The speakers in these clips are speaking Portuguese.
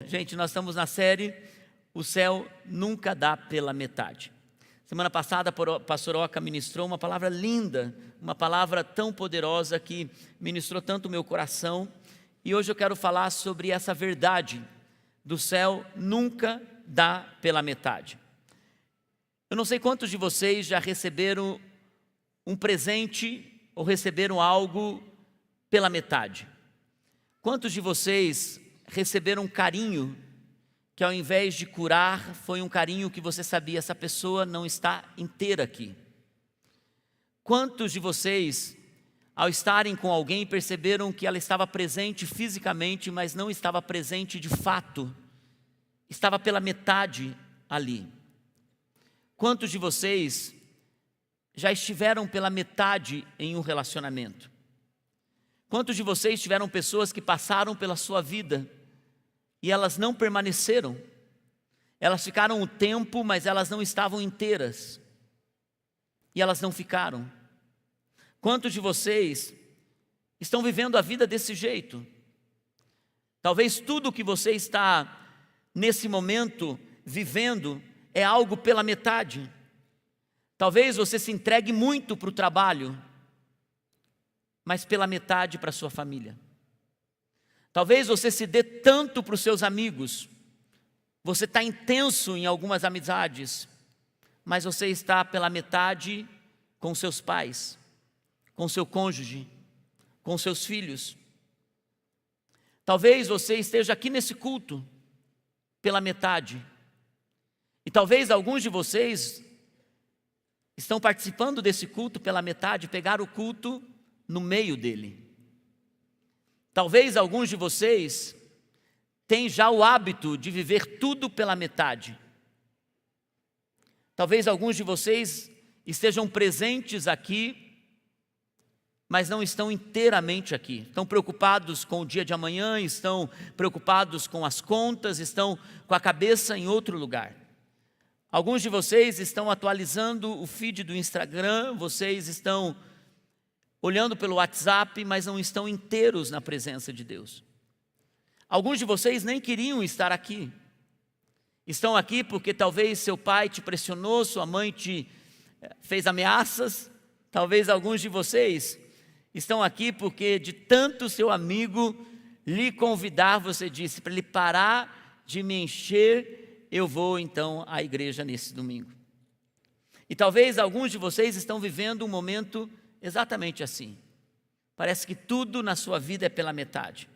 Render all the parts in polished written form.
Gente, nós estamos na série O Céu Nunca Dá Pela Metade. Semana passada a pastora Oca ministrou uma palavra linda, uma palavra tão poderosa que ministrou tanto o meu coração. E hoje eu quero falar sobre essa verdade do céu nunca dá pela metade. Eu não sei quantos de vocês já receberam um presente ou receberam algo pela metade. Quantos de vocês receberam um carinho que ao invés de curar, foi um carinho que você sabia, essa pessoa não está inteira aqui? Quantos de vocês, ao estarem com alguém, perceberam que ela estava presente fisicamente, mas não estava presente de fato, estava pela metade ali? Quantos de vocês já estiveram pela metade em um relacionamento? Quantos de vocês tiveram pessoas que passaram pela sua vida e elas não permaneceram? Elas ficaram o tempo, mas elas não estavam inteiras. E elas não ficaram. Quantos de vocês estão vivendo a vida desse jeito? Talvez tudo que você está nesse momento vivendo é algo pela metade. Talvez você se entregue muito para o trabalho, mas pela metade para a sua família. Talvez você se dê tanto para os seus amigos, você está intenso em algumas amizades, mas você está pela metade com seus pais, com seu cônjuge, com seus filhos. Talvez você esteja aqui nesse culto pela metade, e talvez alguns de vocês estão participando desse culto pela metade, pegaram o culto no meio dele. Talvez alguns de vocês tenham já o hábito de viver tudo pela metade. Talvez alguns de vocês estejam presentes aqui, mas não estão inteiramente aqui. Estão preocupados com o dia de amanhã, estão preocupados com as contas, estão com a cabeça em outro lugar. Alguns de vocês estão atualizando o feed do Instagram, vocês estão olhando pelo WhatsApp, mas não estão inteiros na presença de Deus. Alguns de vocês nem queriam estar aqui. Estão aqui porque talvez seu pai te pressionou, sua mãe te fez ameaças. Talvez alguns de vocês estão aqui porque de tanto seu amigo lhe convidar, você disse, para ele parar de me encher, eu vou então à igreja nesse domingo. E talvez alguns de vocês estão vivendo um momento exatamente assim. Parece que tudo na sua vida é pela metade.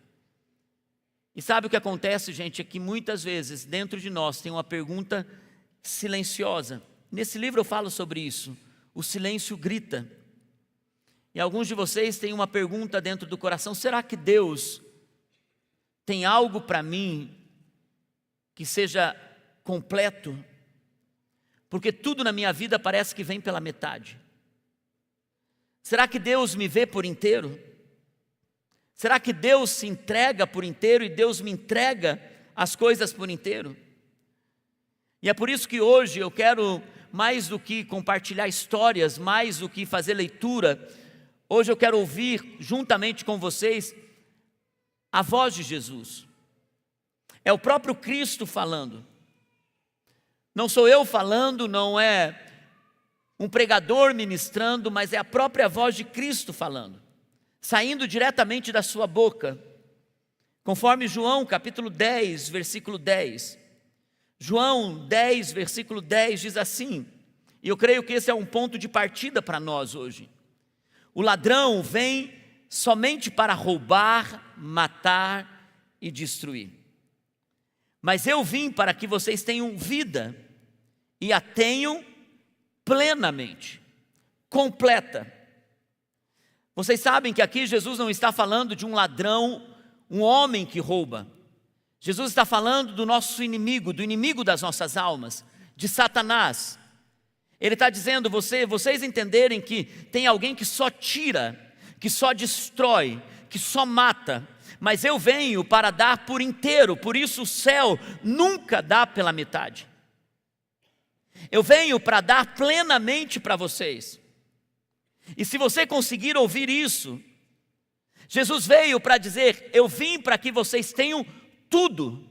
E sabe o que acontece, gente? É que muitas vezes dentro de nós tem uma pergunta silenciosa. Nesse livro eu falo sobre isso. O silêncio grita. E alguns de vocês têm uma pergunta dentro do coração: será que Deus tem algo para mim que seja completo? Porque tudo na minha vida parece que vem pela metade. Será que Deus me vê por inteiro? Será que Deus se entrega por inteiro e Deus me entrega as coisas por inteiro? E é por isso que hoje eu quero, mais do que compartilhar histórias, mais do que fazer leitura, hoje eu quero ouvir juntamente com vocês a voz de Jesus. É o próprio Cristo falando. Não sou eu falando, não é um pregador ministrando, mas é a própria voz de Cristo falando, saindo diretamente da sua boca, conforme João capítulo 10, versículo 10. João 10, versículo 10 diz assim, e eu creio que esse é um ponto de partida para nós hoje: o ladrão vem somente para roubar, matar e destruir, mas eu vim para que vocês tenham vida e a tenham plenamente, completa. Vocês sabem que aqui Jesus não está falando de um ladrão, um homem que rouba. Jesus está falando do nosso inimigo, do inimigo das nossas almas, de Satanás. Ele está dizendo, vocês entenderem que tem alguém que só tira, que só destrói, que só mata, mas eu venho para dar por inteiro. Por isso o céu nunca dá pela metade. Eu venho para dar plenamente para vocês. E se você conseguir ouvir isso, Jesus veio para dizer: eu vim para que vocês tenham tudo.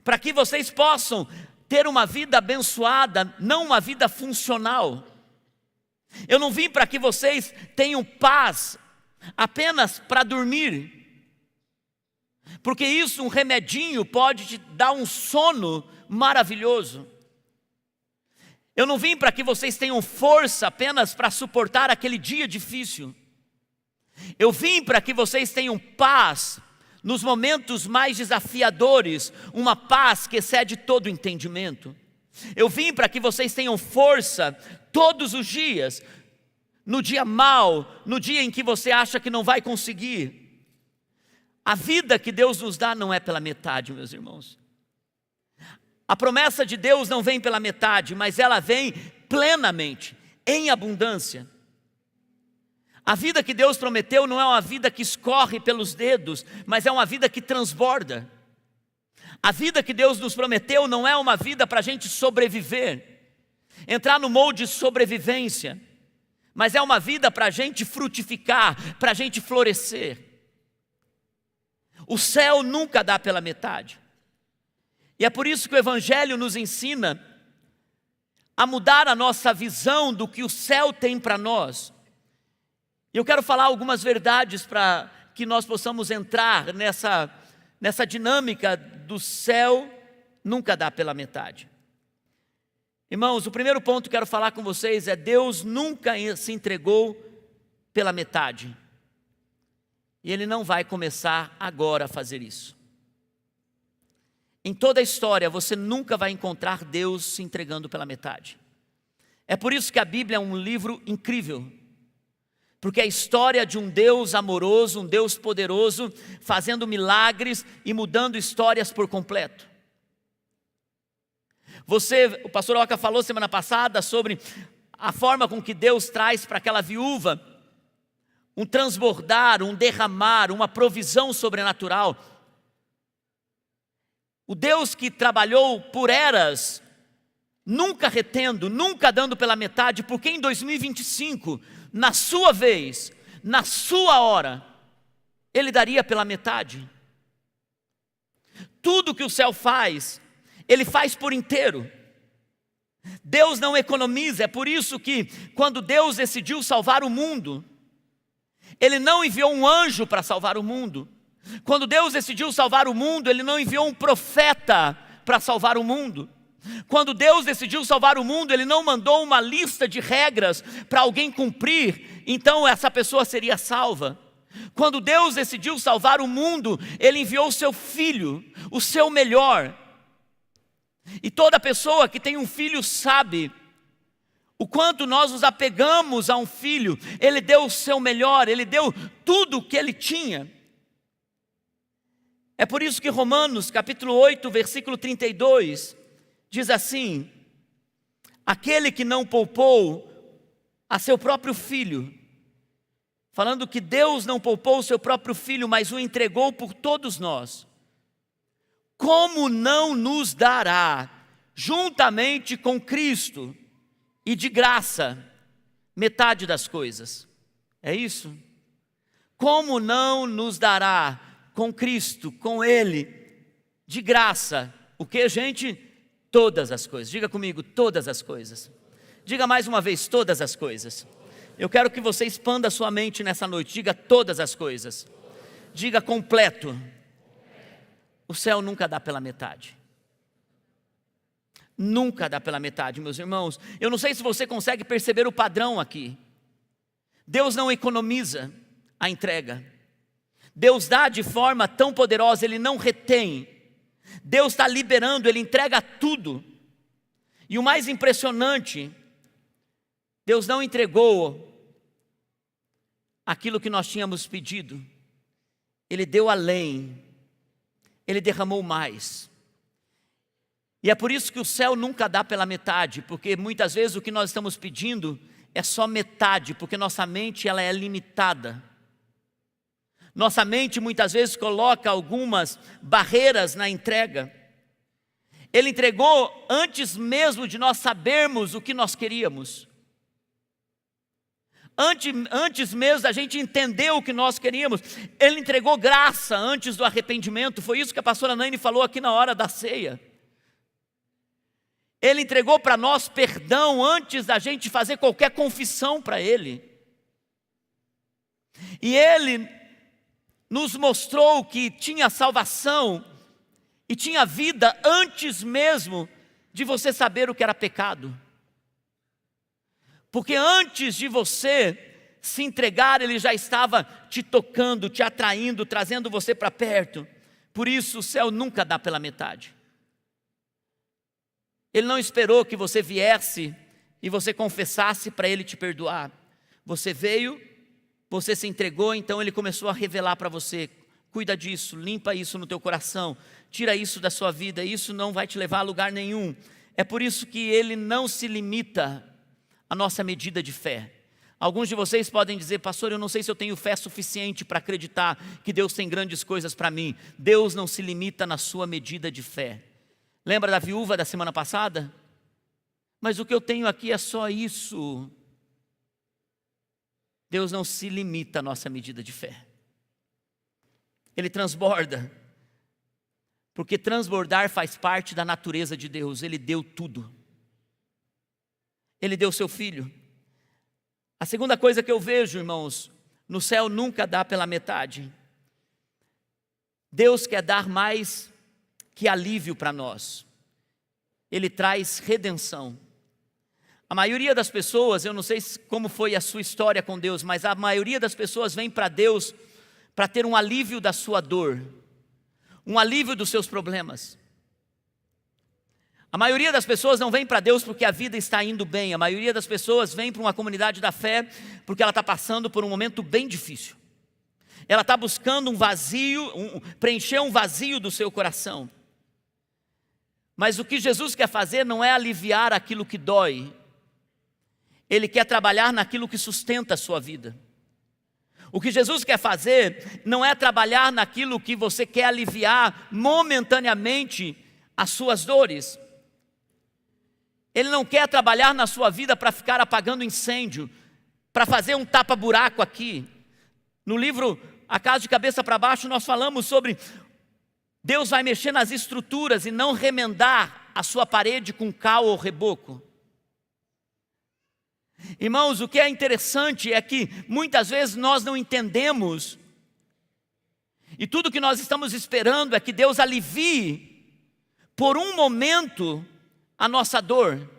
para que vocês possam ter uma vida abençoada, não uma vida funcional. Eu não vim para que vocês tenham paz apenas para dormir, porque isso, um remedinho, pode te dar um sono maravilhoso. Eu não vim para que vocês tenham força apenas para suportar aquele dia difícil. Eu vim para que vocês tenham paz nos momentos mais desafiadores, uma paz que excede todo entendimento. Eu vim para que vocês tenham força todos os dias, no dia mau, no dia em que você acha que não vai conseguir. A vida que Deus nos dá não é pela metade, meus irmãos. A promessa de Deus não vem pela metade, mas ela vem plenamente, em abundância. A vida que Deus prometeu não é uma vida que escorre pelos dedos, mas é uma vida que transborda. A vida que Deus nos prometeu não é uma vida para a gente sobreviver, entrar no molde de sobrevivência, mas é uma vida para a gente frutificar, para a gente florescer. O céu nunca dá pela metade. E é por isso que o Evangelho nos ensina a mudar a nossa visão do que o céu tem para nós. E eu quero falar algumas verdades para que nós possamos entrar nessa dinâmica do céu nunca dá pela metade. Irmãos, o primeiro ponto que quero falar com vocês é: Deus nunca se entregou pela metade. E Ele não vai começar agora a fazer isso. Em toda a história, você nunca vai encontrar Deus se entregando pela metade. É por isso que a Bíblia é um livro incrível. Porque é a história de um Deus amoroso, um Deus poderoso, fazendo milagres e mudando histórias por completo. O pastor Oca falou semana passada sobre a forma com que Deus traz para aquela viúva um transbordar, um derramar, uma provisão sobrenatural. O Deus que trabalhou por eras, nunca retendo, nunca dando pela metade, porque em 2025, na sua vez, na sua hora, Ele daria pela metade. Tudo que o céu faz, Ele faz por inteiro. Deus não economiza, é por isso que quando Deus decidiu salvar o mundo, Ele não enviou um anjo para salvar o mundo. Quando Deus decidiu salvar o mundo, Ele não enviou um profeta para salvar o mundo. Quando Deus decidiu salvar o mundo, Ele não mandou uma lista de regras para alguém cumprir, então essa pessoa seria salva. Quando Deus decidiu salvar o mundo, Ele enviou o seu filho, o seu melhor. E toda pessoa que tem um filho sabe o quanto nós nos apegamos a um filho. Ele deu o seu melhor, Ele deu tudo o que Ele tinha. É por isso que Romanos capítulo 8, versículo 32, diz assim: aquele que não poupou a seu próprio filho, falando que Deus não poupou o seu próprio filho, mas o entregou por todos nós, como não nos dará, juntamente com Cristo, e de graça, metade das coisas? É isso? Como não nos dará com Cristo, com Ele, de graça, o que, gente? Todas as coisas. Diga comigo, todas as coisas. Diga mais uma vez, todas as coisas. Eu quero que você expanda a sua mente nessa noite. Diga todas as coisas. Diga completo. O céu nunca dá pela metade. Nunca dá pela metade, meus irmãos. Eu não sei se você consegue perceber o padrão aqui. Deus não economiza a entrega. Deus dá de forma tão poderosa, Ele não retém. Deus está liberando, Ele entrega tudo. E o mais impressionante, Deus não entregou aquilo que nós tínhamos pedido. Ele deu além, Ele derramou mais. E é por isso que o céu nunca dá pela metade, porque muitas vezes o que nós estamos pedindo é só metade, porque nossa mente ela é limitada. Nossa mente muitas vezes coloca algumas barreiras na entrega. Ele entregou antes mesmo de nós sabermos o que nós queríamos. Antes mesmo da gente entender o que nós queríamos, Ele entregou graça antes do arrependimento. Foi isso que a pastora Naine falou aqui na hora da ceia. Ele entregou para nós perdão antes da gente fazer qualquer confissão para Ele. E Ele nos mostrou que tinha salvação e tinha vida antes mesmo de você saber o que era pecado. Porque antes de você se entregar, Ele já estava te tocando, te atraindo, trazendo você para perto. Por isso o céu nunca dá pela metade. Ele não esperou que você viesse e você confessasse para Ele te perdoar. Você veio, você se entregou, então Ele começou a revelar para você: cuida disso, limpa isso no teu coração, tira isso da sua vida, isso não vai te levar a lugar nenhum. É por isso que Ele não se limita à nossa medida de fé. Alguns de vocês podem dizer: pastor, eu não sei se eu tenho fé suficiente para acreditar que Deus tem grandes coisas para mim. Deus não se limita na sua medida de fé. Lembra da viúva da semana passada? Mas o que eu tenho aqui é só isso. Deus não se limita à nossa medida de fé. Ele transborda. Porque transbordar faz parte da natureza de Deus. Ele deu tudo. Ele deu seu filho. A segunda coisa que eu vejo, irmãos, no céu nunca dá pela metade. Deus quer dar mais que alívio para nós. Ele traz redenção. A maioria das pessoas, eu não sei como foi a sua história com Deus, mas a maioria das pessoas vem para Deus para ter um alívio da sua dor, um alívio dos seus problemas. A maioria das pessoas não vem para Deus porque a vida está indo bem. A maioria das pessoas vem para uma comunidade da fé porque ela está passando por um momento bem difícil. Ela está buscando um vazio, preencher um vazio do seu coração. Mas o que Jesus quer fazer não é aliviar aquilo que dói. Ele quer trabalhar naquilo que sustenta a sua vida. O que Jesus quer fazer não é trabalhar naquilo que você quer aliviar momentaneamente as suas dores. Ele não quer trabalhar na sua vida para ficar apagando incêndio, para fazer um tapa-buraco aqui. No livro A Casa de Cabeça para Baixo nós falamos sobre Deus vai mexer nas estruturas e não remendar a sua parede com cal ou reboco. Irmãos, o que é interessante é que muitas vezes nós não entendemos, e tudo que nós estamos esperando é que Deus alivie por um momento a nossa dor,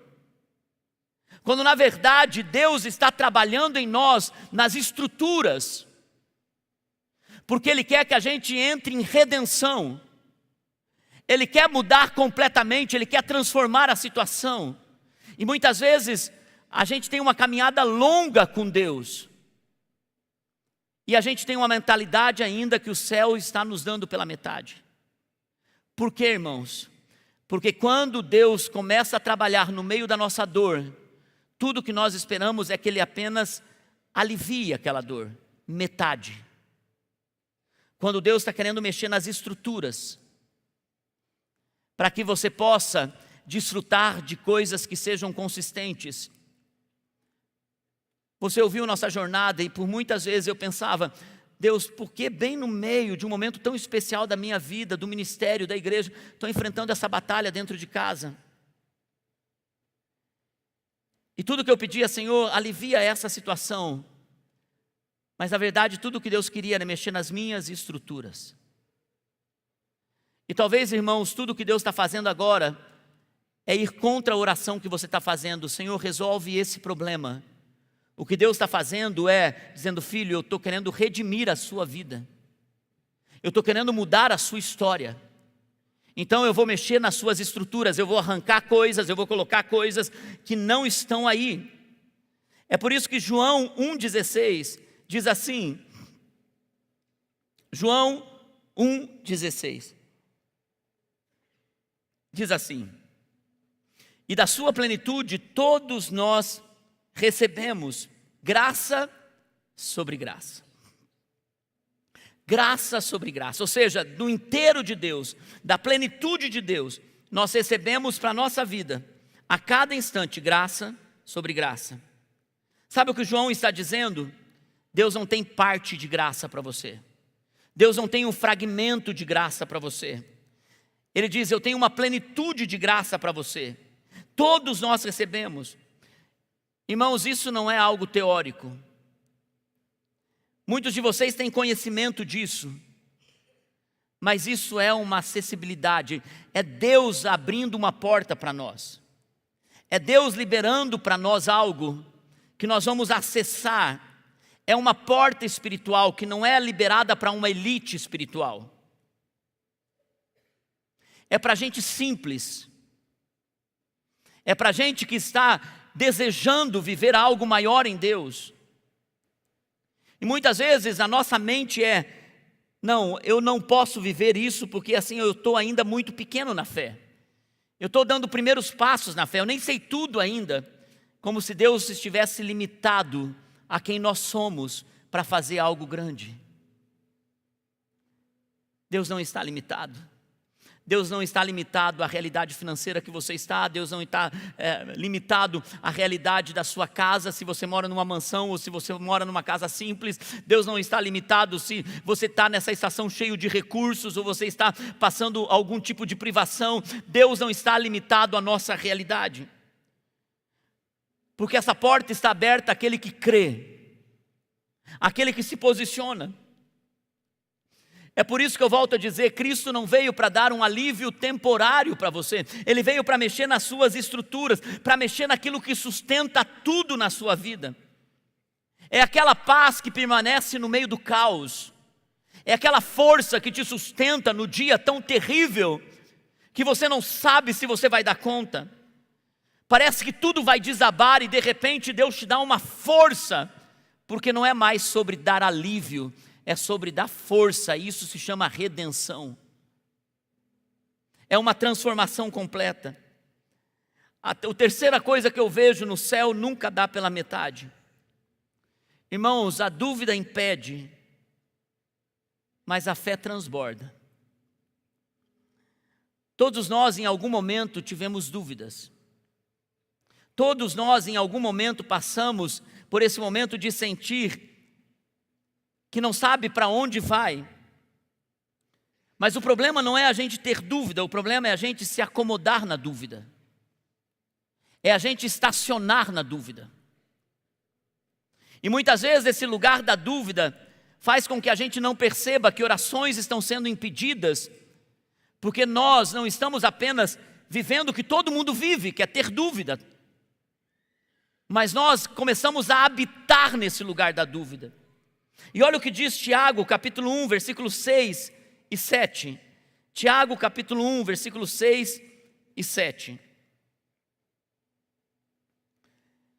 quando na verdade Deus está trabalhando em nós nas estruturas, porque Ele quer que a gente entre em redenção. Ele quer mudar completamente, Ele quer transformar a situação. E muitas vezes a gente tem uma caminhada longa com Deus, e a gente tem uma mentalidade ainda que o céu está nos dando pela metade. Por quê, irmãos? Porque quando Deus começa a trabalhar no meio da nossa dor, tudo que nós esperamos é que Ele apenas alivie aquela dor, metade. Quando Deus está querendo mexer nas estruturas, para que você possa desfrutar de coisas que sejam consistentes. Você ouviu nossa jornada e por muitas vezes eu pensava: Deus, por que bem no meio de um momento tão especial da minha vida, do ministério, da igreja, estou enfrentando essa batalha dentro de casa? E tudo que eu pedia: Senhor, alivia essa situação. Mas na verdade tudo que Deus queria era mexer nas minhas estruturas. E talvez, irmãos, tudo que Deus está fazendo agora é ir contra a oração que você está fazendo. Senhor, resolve esse problema. O que Deus está fazendo é dizendo: filho, eu estou querendo redimir a sua vida. Eu estou querendo mudar a sua história. Então eu vou mexer nas suas estruturas, eu vou arrancar coisas, eu vou colocar coisas que não estão aí. É por isso que João 1,16 diz assim, João 1,16 diz assim: e da sua plenitude todos nós recebemos graça sobre graça. Graça sobre graça, ou seja, do inteiro de Deus, da plenitude de Deus, nós recebemos para a nossa vida, a cada instante, graça sobre graça. Sabe o que João está dizendo? Deus não tem parte de graça para você. Deus não tem um fragmento de graça para você. Ele diz: eu tenho uma plenitude de graça para você. Todos nós recebemos. Irmãos, isso não é algo teórico. Muitos de vocês têm conhecimento disso, mas isso é uma acessibilidade. É Deus abrindo uma porta para nós. É Deus liberando para nós algo que nós vamos acessar. É uma porta espiritual que não é liberada para uma elite espiritual. É para gente simples. É para gente que está desejando viver algo maior em Deus. E muitas vezes a nossa mente é: não, eu não posso viver isso porque assim eu estou ainda muito pequeno na fé. Eu estou dando primeiros passos na fé, eu nem sei tudo ainda. Como se Deus estivesse limitado a quem nós somos para fazer algo grande. Deus não está limitado. Deus não está limitado à realidade financeira que você está. Deus não está limitado à realidade da sua casa, se você mora numa mansão ou se você mora numa casa simples. Deus não está limitado se você está nessa estação cheio de recursos ou você está passando algum tipo de privação. Deus não está limitado à nossa realidade. Porque essa porta está aberta àquele que crê, àquele que se posiciona. É por isso que eu volto a dizer, Cristo não veio para dar um alívio temporário para você. Ele veio para mexer nas suas estruturas, para mexer naquilo que sustenta tudo na sua vida. É aquela paz que permanece no meio do caos. É aquela força que te sustenta no dia tão terrível, que você não sabe se você vai dar conta. Parece que tudo vai desabar e de repente Deus te dá uma força, porque não é mais sobre dar alívio, é sobre dar força. Isso se chama redenção. É uma transformação completa. A terceira coisa que eu vejo no céu nunca dá pela metade. Irmãos, a dúvida impede, mas a fé transborda. Todos nós em algum momento tivemos dúvidas. Todos nós em algum momento passamos por esse momento de sentir que não sabe para onde vai. Mas o problema não é a gente ter dúvida, o problema é a gente se acomodar na dúvida. É a gente estacionar na dúvida. E muitas vezes esse lugar da dúvida faz com que a gente não perceba que orações estão sendo impedidas, porque nós não estamos apenas vivendo o que todo mundo vive, que é ter dúvida. Mas nós começamos a habitar nesse lugar da dúvida. E olha o que diz Tiago, capítulo 1, versículos 6 e 7. Tiago, capítulo 1, versículos 6 e 7.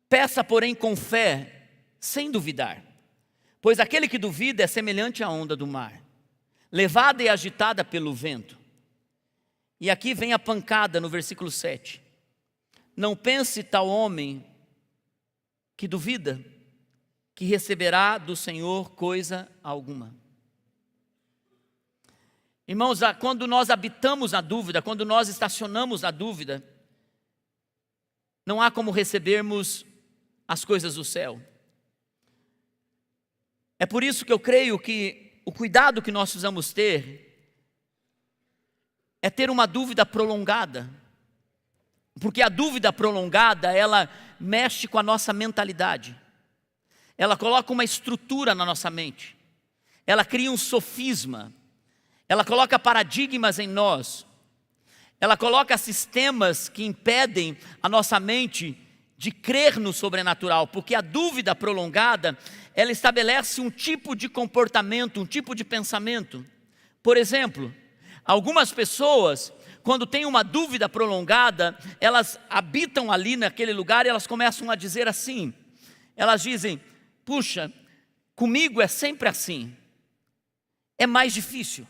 Peça, porém, com fé, sem duvidar. Pois aquele que duvida é semelhante à onda do mar, levada e agitada pelo vento. E aqui vem a pancada no versículo 7. Não pense tal homem que duvida, que receberá do Senhor coisa alguma. Irmãos, quando nós habitamos na dúvida, quando nós estacionamos na dúvida, não há como recebermos as coisas do céu. É por isso que eu creio que o cuidado que nós precisamos ter é ter uma dúvida prolongada. Porque a dúvida prolongada, ela mexe com a nossa mentalidade. Ela coloca uma estrutura na nossa mente. Ela cria um sofisma. Ela coloca paradigmas em nós. Ela coloca sistemas que impedem a nossa mente de crer no sobrenatural. Porque a dúvida prolongada, ela estabelece um tipo de comportamento, um tipo de pensamento. Por exemplo, algumas pessoas, quando tem uma dúvida prolongada, elas habitam ali naquele lugar e elas começam a dizer assim. Elas dizem: puxa, comigo é sempre assim. É mais difícil.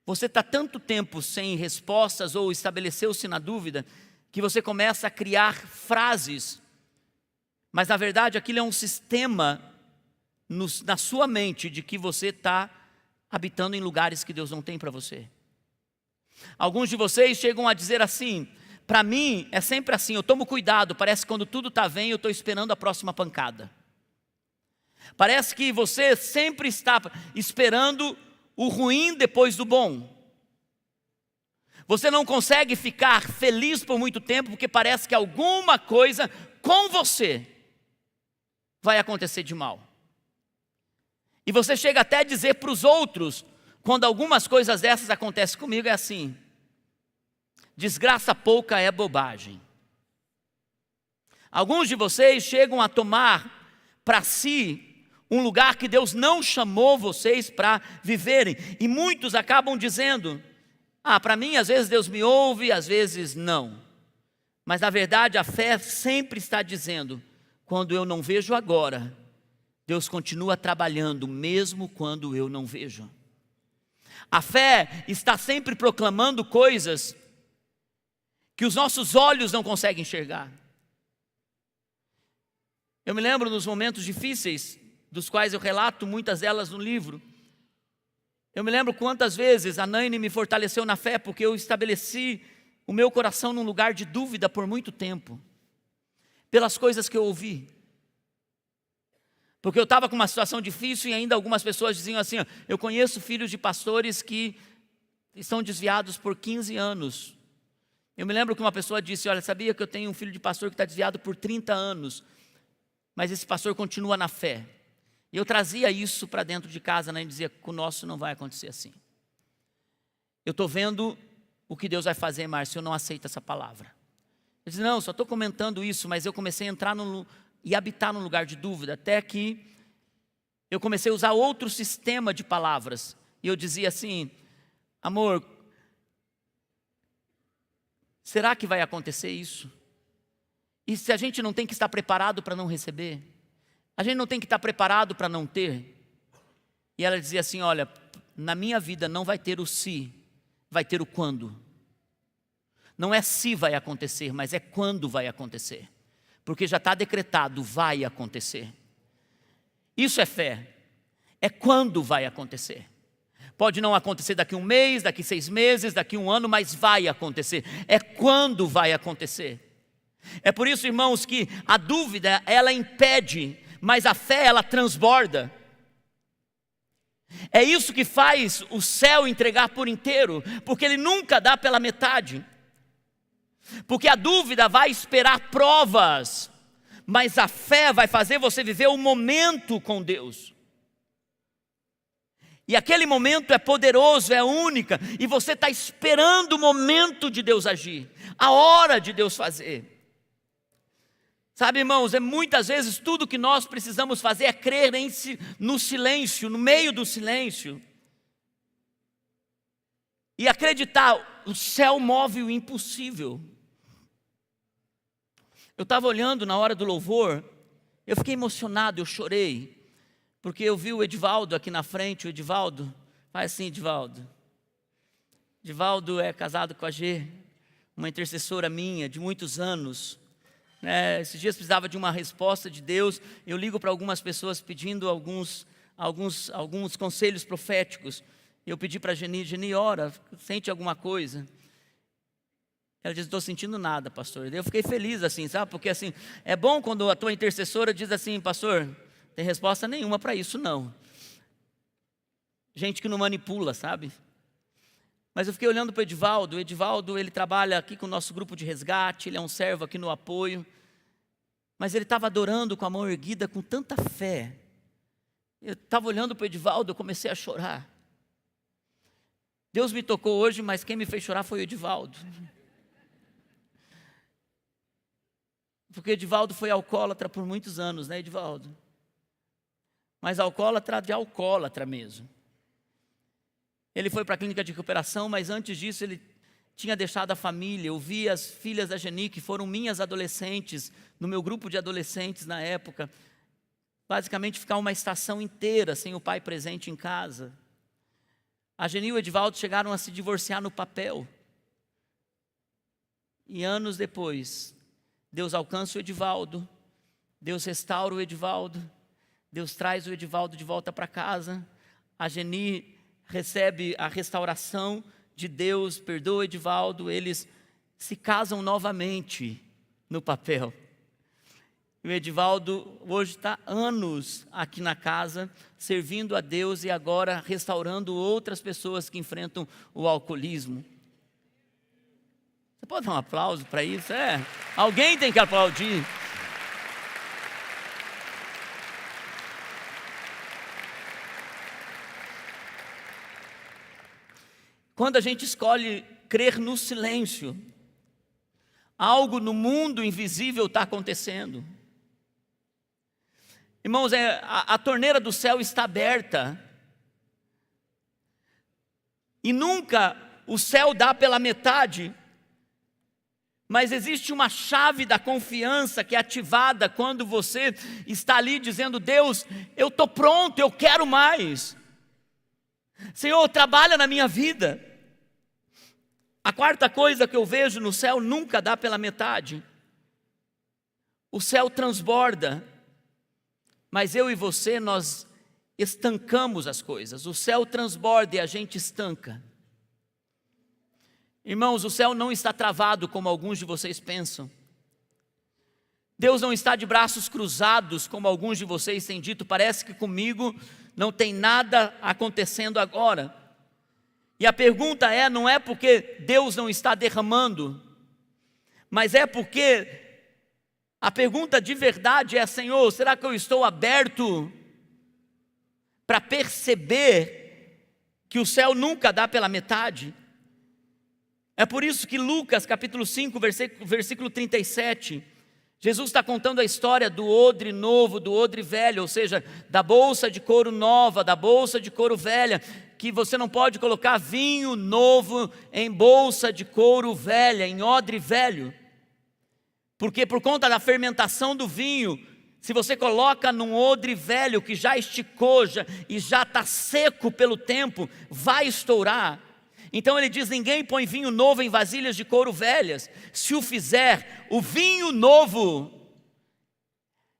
Você está tanto tempo sem respostas ou estabeleceu-se na dúvida, que você começa a criar frases. Mas na verdade aquilo é um sistema na sua mente de que você está habitando em lugares que Deus não tem para você. Alguns de vocês chegam a dizer assim: Para mim, é sempre assim, eu tomo cuidado, parece que quando tudo está bem, eu estou esperando a próxima pancada. Parece que você sempre está esperando o ruim depois do bom. Você não consegue ficar feliz por muito tempo, porque parece que alguma coisa com você vai acontecer de mal. E você chega até a dizer para os outros, quando algumas coisas dessas acontecem comigo, é assim: desgraça pouca é bobagem. Alguns de vocês chegam a tomar para si um lugar que Deus não chamou vocês para viverem. E muitos acabam dizendo: para mim às vezes Deus me ouve, às vezes não. Mas na verdade a fé sempre está dizendo: quando eu não vejo agora, Deus continua trabalhando mesmo quando eu não vejo. A fé está sempre proclamando coisas que os nossos olhos não conseguem enxergar. Eu me lembro dos momentos difíceis, dos quais eu relato muitas delas no livro. Eu me lembro quantas vezes a Naine me fortaleceu na fé, porque eu estabeleci o meu coração num lugar de dúvida por muito tempo, pelas coisas que eu ouvi. Porque eu estava com uma situação difícil e ainda algumas pessoas diziam assim: eu conheço filhos de pastores que estão desviados por 15 anos. Eu me lembro que uma pessoa disse: olha, sabia que eu tenho um filho de pastor que está desviado por 30 anos, mas esse pastor continua na fé. E eu trazia isso para dentro de casa, né, e dizia: com o nosso não vai acontecer assim. Eu estou vendo o que Deus vai fazer, Márcio, eu não aceito essa palavra. Eu disse: não, só estou comentando isso, mas eu comecei a entrar e habitar num lugar de dúvida, até que eu comecei a usar outro sistema de palavras. E eu dizia assim: amor, será que vai acontecer isso? E se a gente não tem que estar preparado para não receber? A gente não tem que estar preparado para não ter? E ela dizia assim: olha, na minha vida não vai ter o se, vai ter o quando. Não é se vai acontecer, mas é quando vai acontecer. Porque já está decretado, vai acontecer. Isso é fé. É quando vai acontecer. Pode não acontecer daqui 1 mês, daqui 6 meses, daqui 1 ano, mas vai acontecer. É quando vai acontecer. É por isso, irmãos, que a dúvida, ela impede, mas a fé, ela transborda. É isso que faz o céu entregar por inteiro, porque ele nunca dá pela metade. Porque a dúvida vai esperar provas, mas a fé vai fazer você viver o momento com Deus. E aquele momento é poderoso, é única, e você está esperando o momento de Deus agir, a hora de Deus fazer. Sabe, irmãos, muitas vezes tudo que nós precisamos fazer é crer no silêncio, no meio do silêncio. E acreditar, o céu move o impossível. Eu estava olhando na hora do louvor, eu fiquei emocionado, eu chorei, porque eu vi o Edivaldo aqui na frente. O Edivaldo, faz assim, Edivaldo. Edivaldo é casado com a G, uma intercessora minha de muitos anos. Esses dias precisava de uma resposta de Deus. Eu ligo para algumas pessoas pedindo alguns conselhos proféticos. Eu pedi para a Geni, ora, sente alguma coisa? Ela diz: estou sentindo nada, pastor. Eu fiquei feliz assim, sabe? Porque assim, é bom quando a tua intercessora diz assim: pastor, não tem resposta nenhuma para isso não. Gente que não manipula, sabe? Mas eu fiquei olhando para o Edivaldo. O Edivaldo, ele trabalha aqui com o nosso grupo de resgate, ele é um servo aqui no apoio. Mas ele estava adorando com a mão erguida, com tanta fé. Eu estava olhando para o Edivaldo, eu comecei a chorar. Deus me tocou hoje, mas quem me fez chorar foi o Edivaldo. Porque Edivaldo foi alcoólatra por muitos anos, né, Edivaldo? Mas alcoólatra de alcoólatra mesmo. Ele foi para a clínica de recuperação, mas antes disso ele tinha deixado a família. Eu vi as filhas da Geni, que foram minhas adolescentes, no meu grupo de adolescentes na época, basicamente ficar uma estação inteira sem o pai presente em casa. A Geni e o Edivaldo chegaram a se divorciar no papel. E anos depois, Deus alcança o Edivaldo, Deus restaura o Edivaldo, Deus traz o Edivaldo de volta para casa. A Geni recebe a restauração de Deus, perdoa o Edivaldo, eles se casam novamente no papel. O Edivaldo hoje está anos aqui na casa, servindo a Deus e agora restaurando outras pessoas que enfrentam o alcoolismo. Você pode dar um aplauso para isso? Alguém tem que aplaudir. Quando a gente escolhe crer no silêncio, algo no mundo invisível está acontecendo. Irmãos, a torneira do céu está aberta. E nunca o céu dá pela metade. Mas existe uma chave da confiança que é ativada quando você está ali dizendo: Deus, eu estou pronto, eu quero mais. Senhor, trabalha na minha vida. A quarta coisa que eu vejo no céu nunca dá pela metade. O céu transborda, mas eu e você, nós estancamos as coisas. O céu transborda e a gente estanca. Irmãos, o céu não está travado como alguns de vocês pensam. Deus não está de braços cruzados como alguns de vocês têm dito. Parece que comigo não tem nada acontecendo agora. E a pergunta não é porque Deus não está derramando, mas é porque a pergunta de verdade é: Senhor, será que eu estou aberto para perceber que o céu nunca dá pela metade? É por isso que Lucas capítulo 5, versículo 37, Jesus está contando a história do odre novo, do odre velho, ou seja, da bolsa de couro nova, da bolsa de couro velha, que você não pode colocar vinho novo em bolsa de couro velha, em odre velho, porque por conta da fermentação do vinho, se você coloca num odre velho que já esticou e já está seco pelo tempo, vai estourar. Então ele diz: ninguém põe vinho novo em vasilhas de couro velhas. Se o fizer, o vinho novo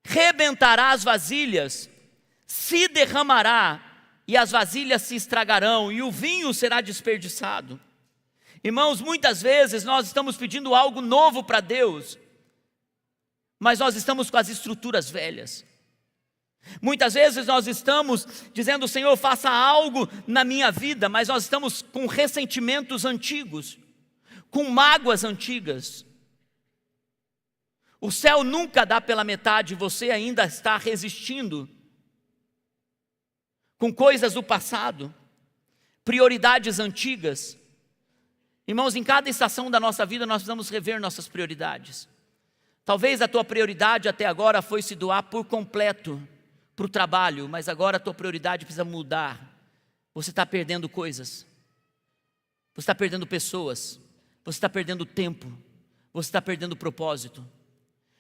rebentará as vasilhas, se derramará e as vasilhas se estragarão e o vinho será desperdiçado. Irmãos, muitas vezes nós estamos pedindo algo novo para Deus, mas nós estamos com as estruturas velhas. Muitas vezes nós estamos dizendo: Senhor, faça algo na minha vida, mas nós estamos com ressentimentos antigos, com mágoas antigas. O céu nunca dá pela metade, você ainda está resistindo com coisas do passado, prioridades antigas. Irmãos, em cada estação da nossa vida nós precisamos rever nossas prioridades. Talvez a tua prioridade até agora foi se doar por completo para o trabalho, mas agora a tua prioridade precisa mudar. Você está perdendo coisas, você está perdendo pessoas, você está perdendo tempo, você está perdendo propósito.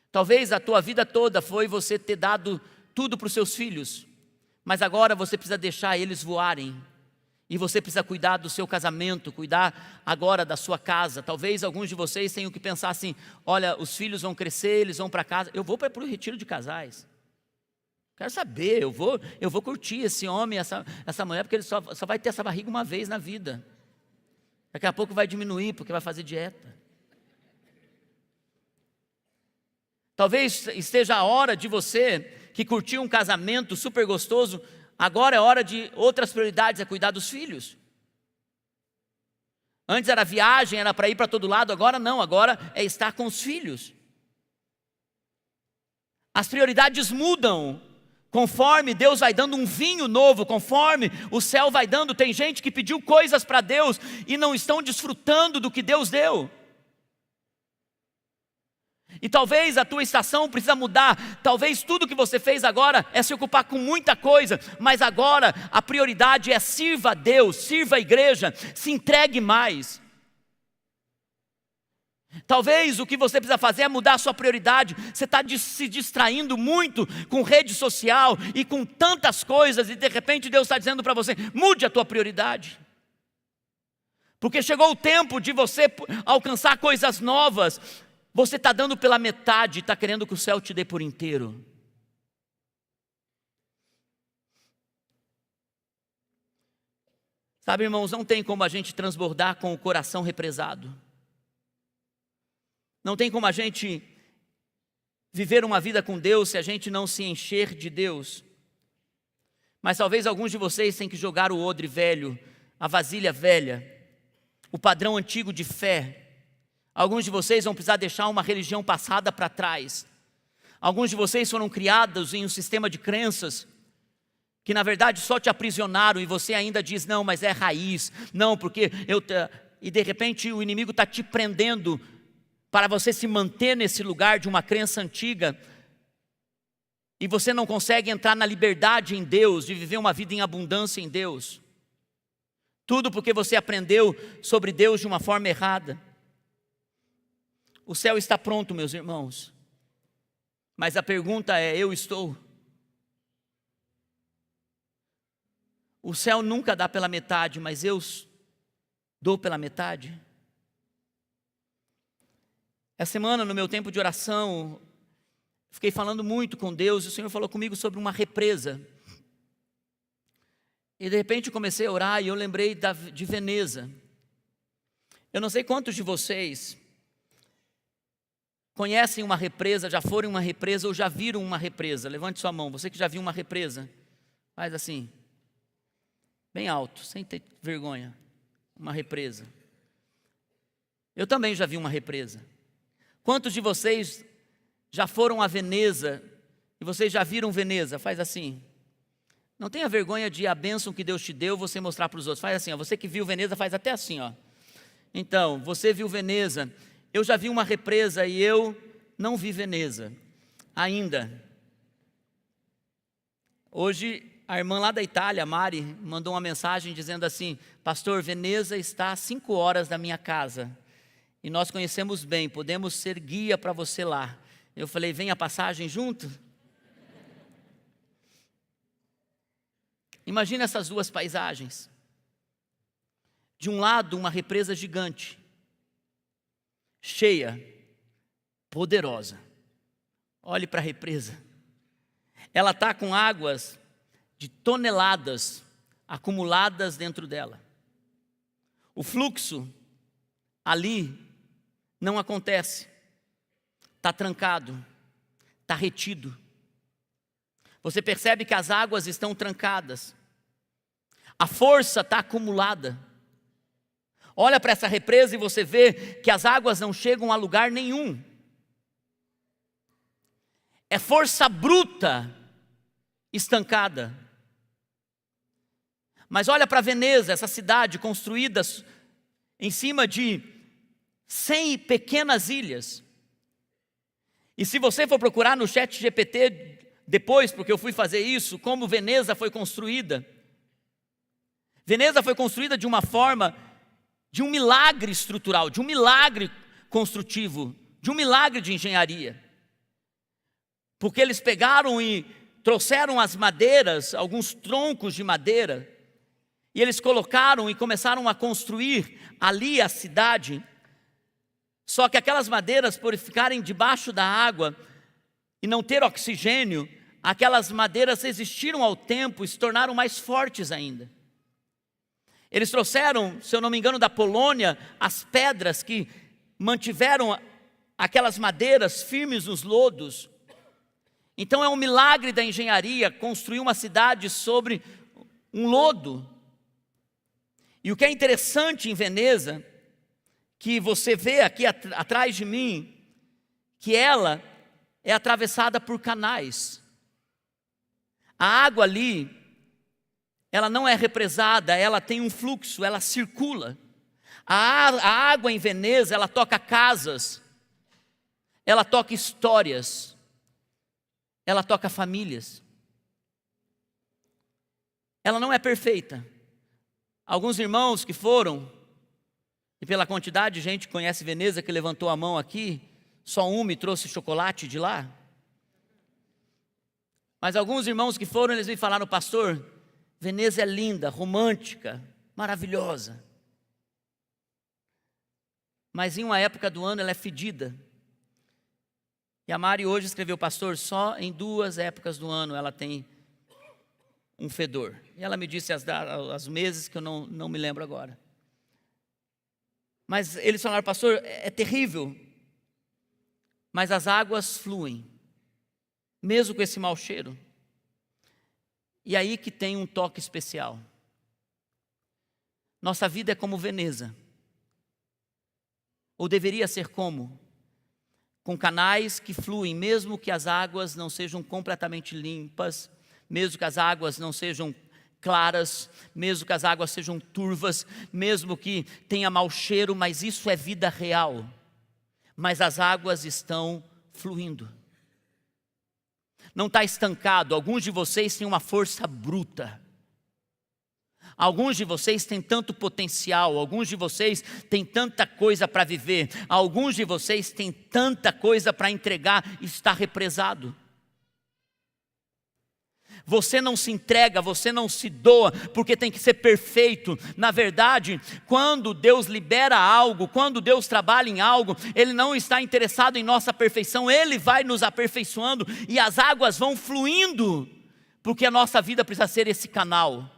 Talvez a tua vida toda foi você ter dado tudo para os seus filhos, mas agora você precisa deixar eles voarem, e você precisa cuidar do seu casamento, cuidar agora da sua casa. Talvez alguns de vocês tenham que pensar assim: olha, os filhos vão crescer, eles vão para casa, eu vou para o retiro de casais. Quero saber, eu vou curtir esse homem, essa mulher, porque ele só vai ter essa barriga uma vez na vida. Daqui a pouco vai diminuir, porque vai fazer dieta. Talvez esteja a hora de você que curtiu um casamento super gostoso, agora é hora de outras prioridades, é cuidar dos filhos. Antes era viagem, era para ir para todo lado, agora não, agora é estar com os filhos. As prioridades mudam conforme Deus vai dando um vinho novo, conforme o céu vai dando. Tem gente que pediu coisas para Deus e não estão desfrutando do que Deus deu. E talvez a tua estação precisa mudar. Talvez tudo que você fez agora é se ocupar com muita coisa, mas agora a prioridade é: sirva a Deus, sirva a igreja, se entregue mais. Talvez o que você precisa fazer é mudar a sua prioridade. Você está se distraindo muito com rede social e com tantas coisas, e de repente Deus está dizendo para você: mude a tua prioridade, porque chegou o tempo de você alcançar coisas novas. Você está dando pela metade, está querendo que o céu te dê por inteiro. Sabe, irmãos, não tem como a gente transbordar com o coração represado. Não tem como a gente viver uma vida com Deus se a gente não se encher de Deus. Mas talvez alguns de vocês tenham que jogar o odre velho, a vasilha velha, o padrão antigo de fé. Alguns de vocês vão precisar deixar uma religião passada para trás. Alguns de vocês foram criados em um sistema de crenças que na verdade só te aprisionaram e você ainda diz, não, mas é raiz, não, porque e de repente o inimigo está te prendendo para você se manter nesse lugar de uma crença antiga e você não consegue entrar na liberdade em Deus, de viver uma vida em abundância em Deus. Tudo porque você aprendeu sobre Deus de uma forma errada. O céu está pronto, meus irmãos, mas a pergunta é, eu estou? O céu nunca dá pela metade, mas eu dou pela metade. Essa semana, no meu tempo de oração, fiquei falando muito com Deus, e o Senhor falou comigo sobre uma represa. E de repente comecei a orar e eu lembrei de Veneza. Eu não sei quantos de vocês conhecem uma represa, já foram em uma represa ou já viram uma represa. Levante sua mão, você que já viu uma represa. Faz assim, bem alto, sem ter vergonha. Uma represa. Eu também já vi uma represa. Quantos de vocês já foram a Veneza e vocês já viram Veneza? Faz assim. Não tenha vergonha de a bênção que Deus te deu você mostrar para os outros. Faz assim, ó. Você que viu Veneza faz até assim, ó. Então, você viu Veneza. Eu já vi uma represa e eu não vi Veneza ainda. Hoje a irmã lá da Itália, a Mari, mandou uma mensagem dizendo assim, pastor, Veneza está a 5 horas da minha casa. E nós conhecemos bem, podemos ser guia para você lá. Eu falei, vem a passagem junto? Imagina essas duas paisagens. De um lado, uma represa gigante, cheia, poderosa. Olhe para a represa. Ela está com águas de toneladas acumuladas dentro dela. O fluxo ali não acontece. Está trancado, está retido. Você percebe que as águas estão trancadas. A força está acumulada. Olha para essa represa e você vê que as águas não chegam a lugar nenhum. É força bruta estancada. Mas olha para Veneza, essa cidade construída em cima de 100 pequenas ilhas. E se você for procurar no ChatGPT depois, porque eu fui fazer isso, como Veneza foi construída. Veneza foi construída de uma forma, de um milagre estrutural, de um milagre construtivo, de um milagre de engenharia. Porque eles pegaram e trouxeram as madeiras, alguns troncos de madeira, e eles colocaram e começaram a construir ali a cidade. Só que aquelas madeiras, por ficarem debaixo da água e não ter oxigênio, aquelas madeiras resistiram ao tempo e se tornaram mais fortes ainda. Eles trouxeram, se eu não me engano, da Polônia, as pedras que mantiveram aquelas madeiras firmes nos lodos. Então é um milagre da engenharia construir uma cidade sobre um lodo. E o que é interessante em Veneza, que você vê aqui atrás de mim, que ela é atravessada por canais. A água ali, ela não é represada, ela tem um fluxo, ela circula. A água em Veneza, ela toca casas, ela toca histórias, ela toca famílias. Ela não é perfeita. Alguns irmãos que foram, e pela quantidade de gente que conhece Veneza, que levantou a mão aqui, só um me trouxe chocolate de lá. Mas alguns irmãos que foram, eles me falaram, pastor, Veneza é linda, romântica, maravilhosa. Mas em uma época do ano ela é fedida. E a Mari hoje escreveu, pastor, só em 2 épocas do ano ela tem um fedor. E ela me disse as meses que eu não me lembro agora. Mas eles falaram, pastor, é terrível. mas as águas fluem, mesmo com esse mau cheiro. E aí que tem um toque especial. Nossa vida é como Veneza, ou deveria ser como, com canais que fluem, mesmo que as águas não sejam completamente limpas, mesmo que as águas não sejam claras, mesmo que as águas sejam turvas, mesmo que tenha mau cheiro, mas isso é vida real. Mas as águas estão fluindo. Não está estancado. Alguns de vocês têm uma força bruta. Alguns de vocês têm tanto potencial, alguns de vocês têm tanta coisa para viver, alguns de vocês têm tanta coisa para entregar e está represado. Você não se entrega, você não se doa, porque tem que ser perfeito. Na verdade, quando Deus libera algo, quando Deus trabalha em algo, Ele não está interessado em nossa perfeição, Ele vai nos aperfeiçoando e as águas vão fluindo, porque a nossa vida precisa ser esse canal.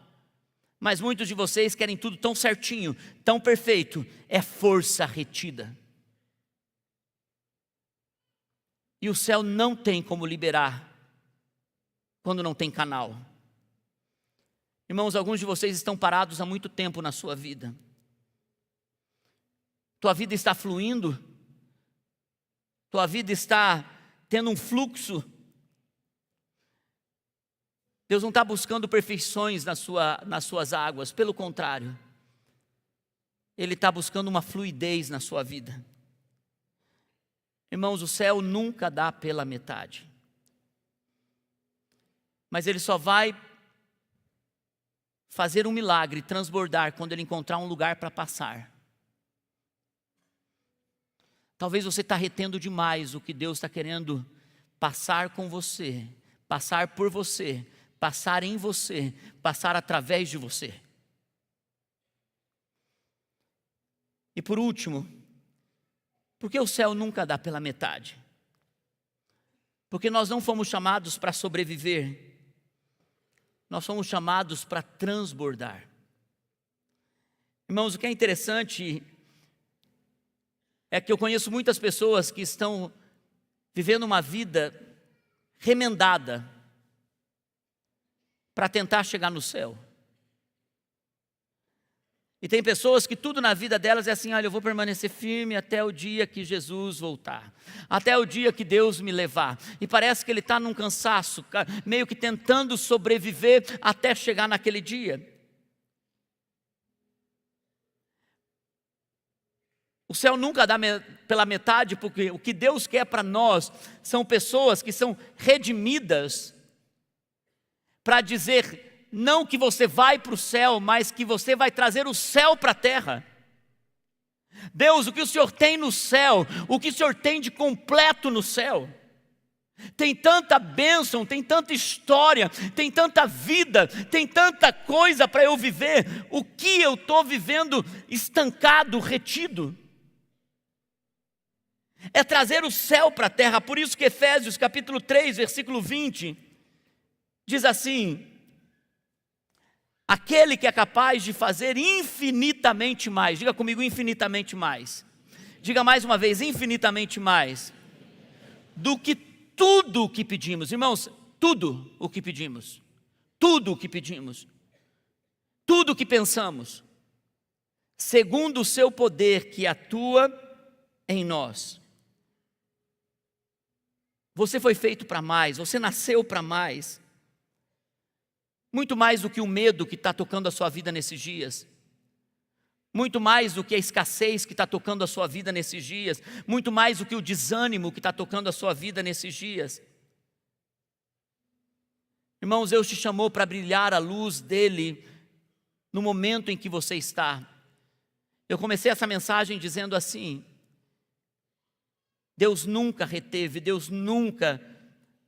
Mas muitos de vocês querem tudo tão certinho, tão perfeito, é força retida. E o céu não tem como liberar quando não tem canal. Irmãos, alguns de vocês estão parados há muito tempo na sua vida. Tua vida está fluindo, tua vida está tendo um fluxo. Deus não está buscando perfeições nas suas águas, pelo contrário, Ele está buscando uma fluidez na sua vida. Irmãos, o céu nunca dá pela metade, mas Ele só vai fazer um milagre, transbordar, quando Ele encontrar um lugar para passar. Talvez você está retendo demais o que Deus está querendo passar com você, passar por você, passar em você, passar através de você. E por último, por que o céu nunca dá pela metade? Porque nós não fomos chamados para sobreviver, nós fomos chamados para transbordar. Irmãos, o que é interessante é que eu conheço muitas pessoas que estão vivendo uma vida remendada para tentar chegar no céu. E tem pessoas que tudo na vida delas é assim: olha, eu vou permanecer firme até o dia que Jesus voltar, até o dia que Deus me levar. E parece que ele está num cansaço, meio que tentando sobreviver até chegar naquele dia. O céu nunca dá pela metade, porque o que Deus quer para nós são pessoas que são redimidas, para dizer, não que você vai para o céu, mas que você vai trazer o céu para a terra. Deus, o que o Senhor tem no céu, o que o Senhor tem de completo no céu? Tem tanta bênção, tem tanta história, tem tanta vida, tem tanta coisa para eu viver. O que eu estou vivendo estancado, retido? É trazer o céu para a terra. Por isso que Efésios capítulo 3, versículo 20, diz assim: aquele que é capaz de fazer infinitamente mais, diga comigo, infinitamente mais, diga mais uma vez, infinitamente mais, do que tudo o que pedimos. Irmãos, tudo o que pedimos, tudo o que pedimos, tudo o que pensamos, segundo o seu poder que atua em nós. Você foi feito para mais, você nasceu para mais. Muito mais do que o medo que está tocando a sua vida nesses dias. Muito mais do que a escassez que está tocando a sua vida nesses dias. Muito mais do que o desânimo que está tocando a sua vida nesses dias. Irmãos, Deus te chamou para brilhar a luz dEle no momento em que você está. Eu comecei essa mensagem dizendo assim: Deus nunca reteve, Deus nunca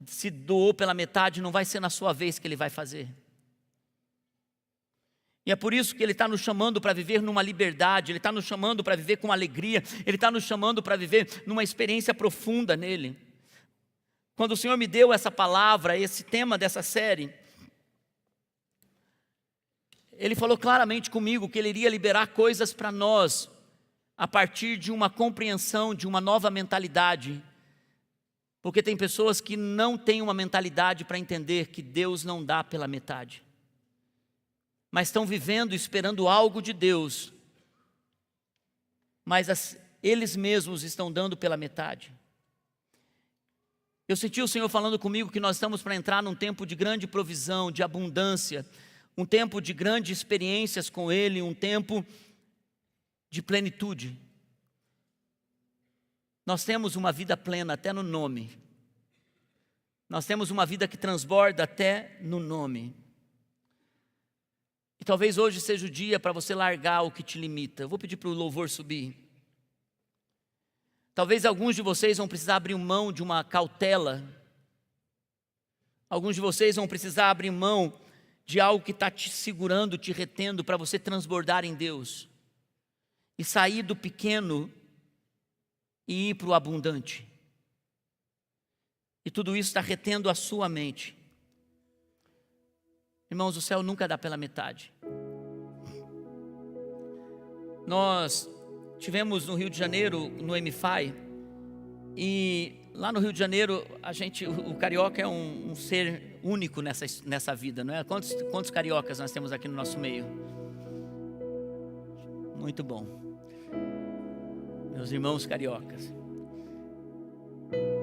se doou pela metade, não vai ser na sua vez que Ele vai fazer. E é por isso que Ele está nos chamando para viver numa liberdade, Ele está nos chamando para viver com alegria, Ele está nos chamando para viver numa experiência profunda nele. Quando o Senhor me deu essa palavra, esse tema dessa série, Ele falou claramente comigo que Ele iria liberar coisas para nós, a partir de uma compreensão, de uma nova mentalidade, Porque tem pessoas que não têm uma mentalidade para entender que Deus não dá pela metade, mas estão vivendo esperando algo de Deus, mas eles mesmos estão dando pela metade. Eu senti o Senhor falando comigo que nós estamos para entrar num tempo de grande provisão, de abundância, um tempo de grandes experiências com Ele, um tempo de plenitude. Nós temos uma vida plena até no nome. Nós temos uma vida que transborda até no nome. E talvez hoje seja o dia para você largar o que te limita. Eu vou pedir para o louvor subir. Talvez alguns de vocês vão precisar abrir mão de uma cautela. Alguns de vocês vão precisar abrir mão de algo que está te segurando, te retendo, para você transbordar em Deus. E sair do pequeno e ir para o abundante. E tudo isso está retendo a sua mente. Irmãos, o céu nunca dá pela metade. Nós tivemos no Rio de Janeiro, no MFI, e lá no Rio de Janeiro, o carioca é um ser único nessa vida, não é? Quantos cariocas nós temos aqui no nosso meio? Muito bom. Meus irmãos cariocas.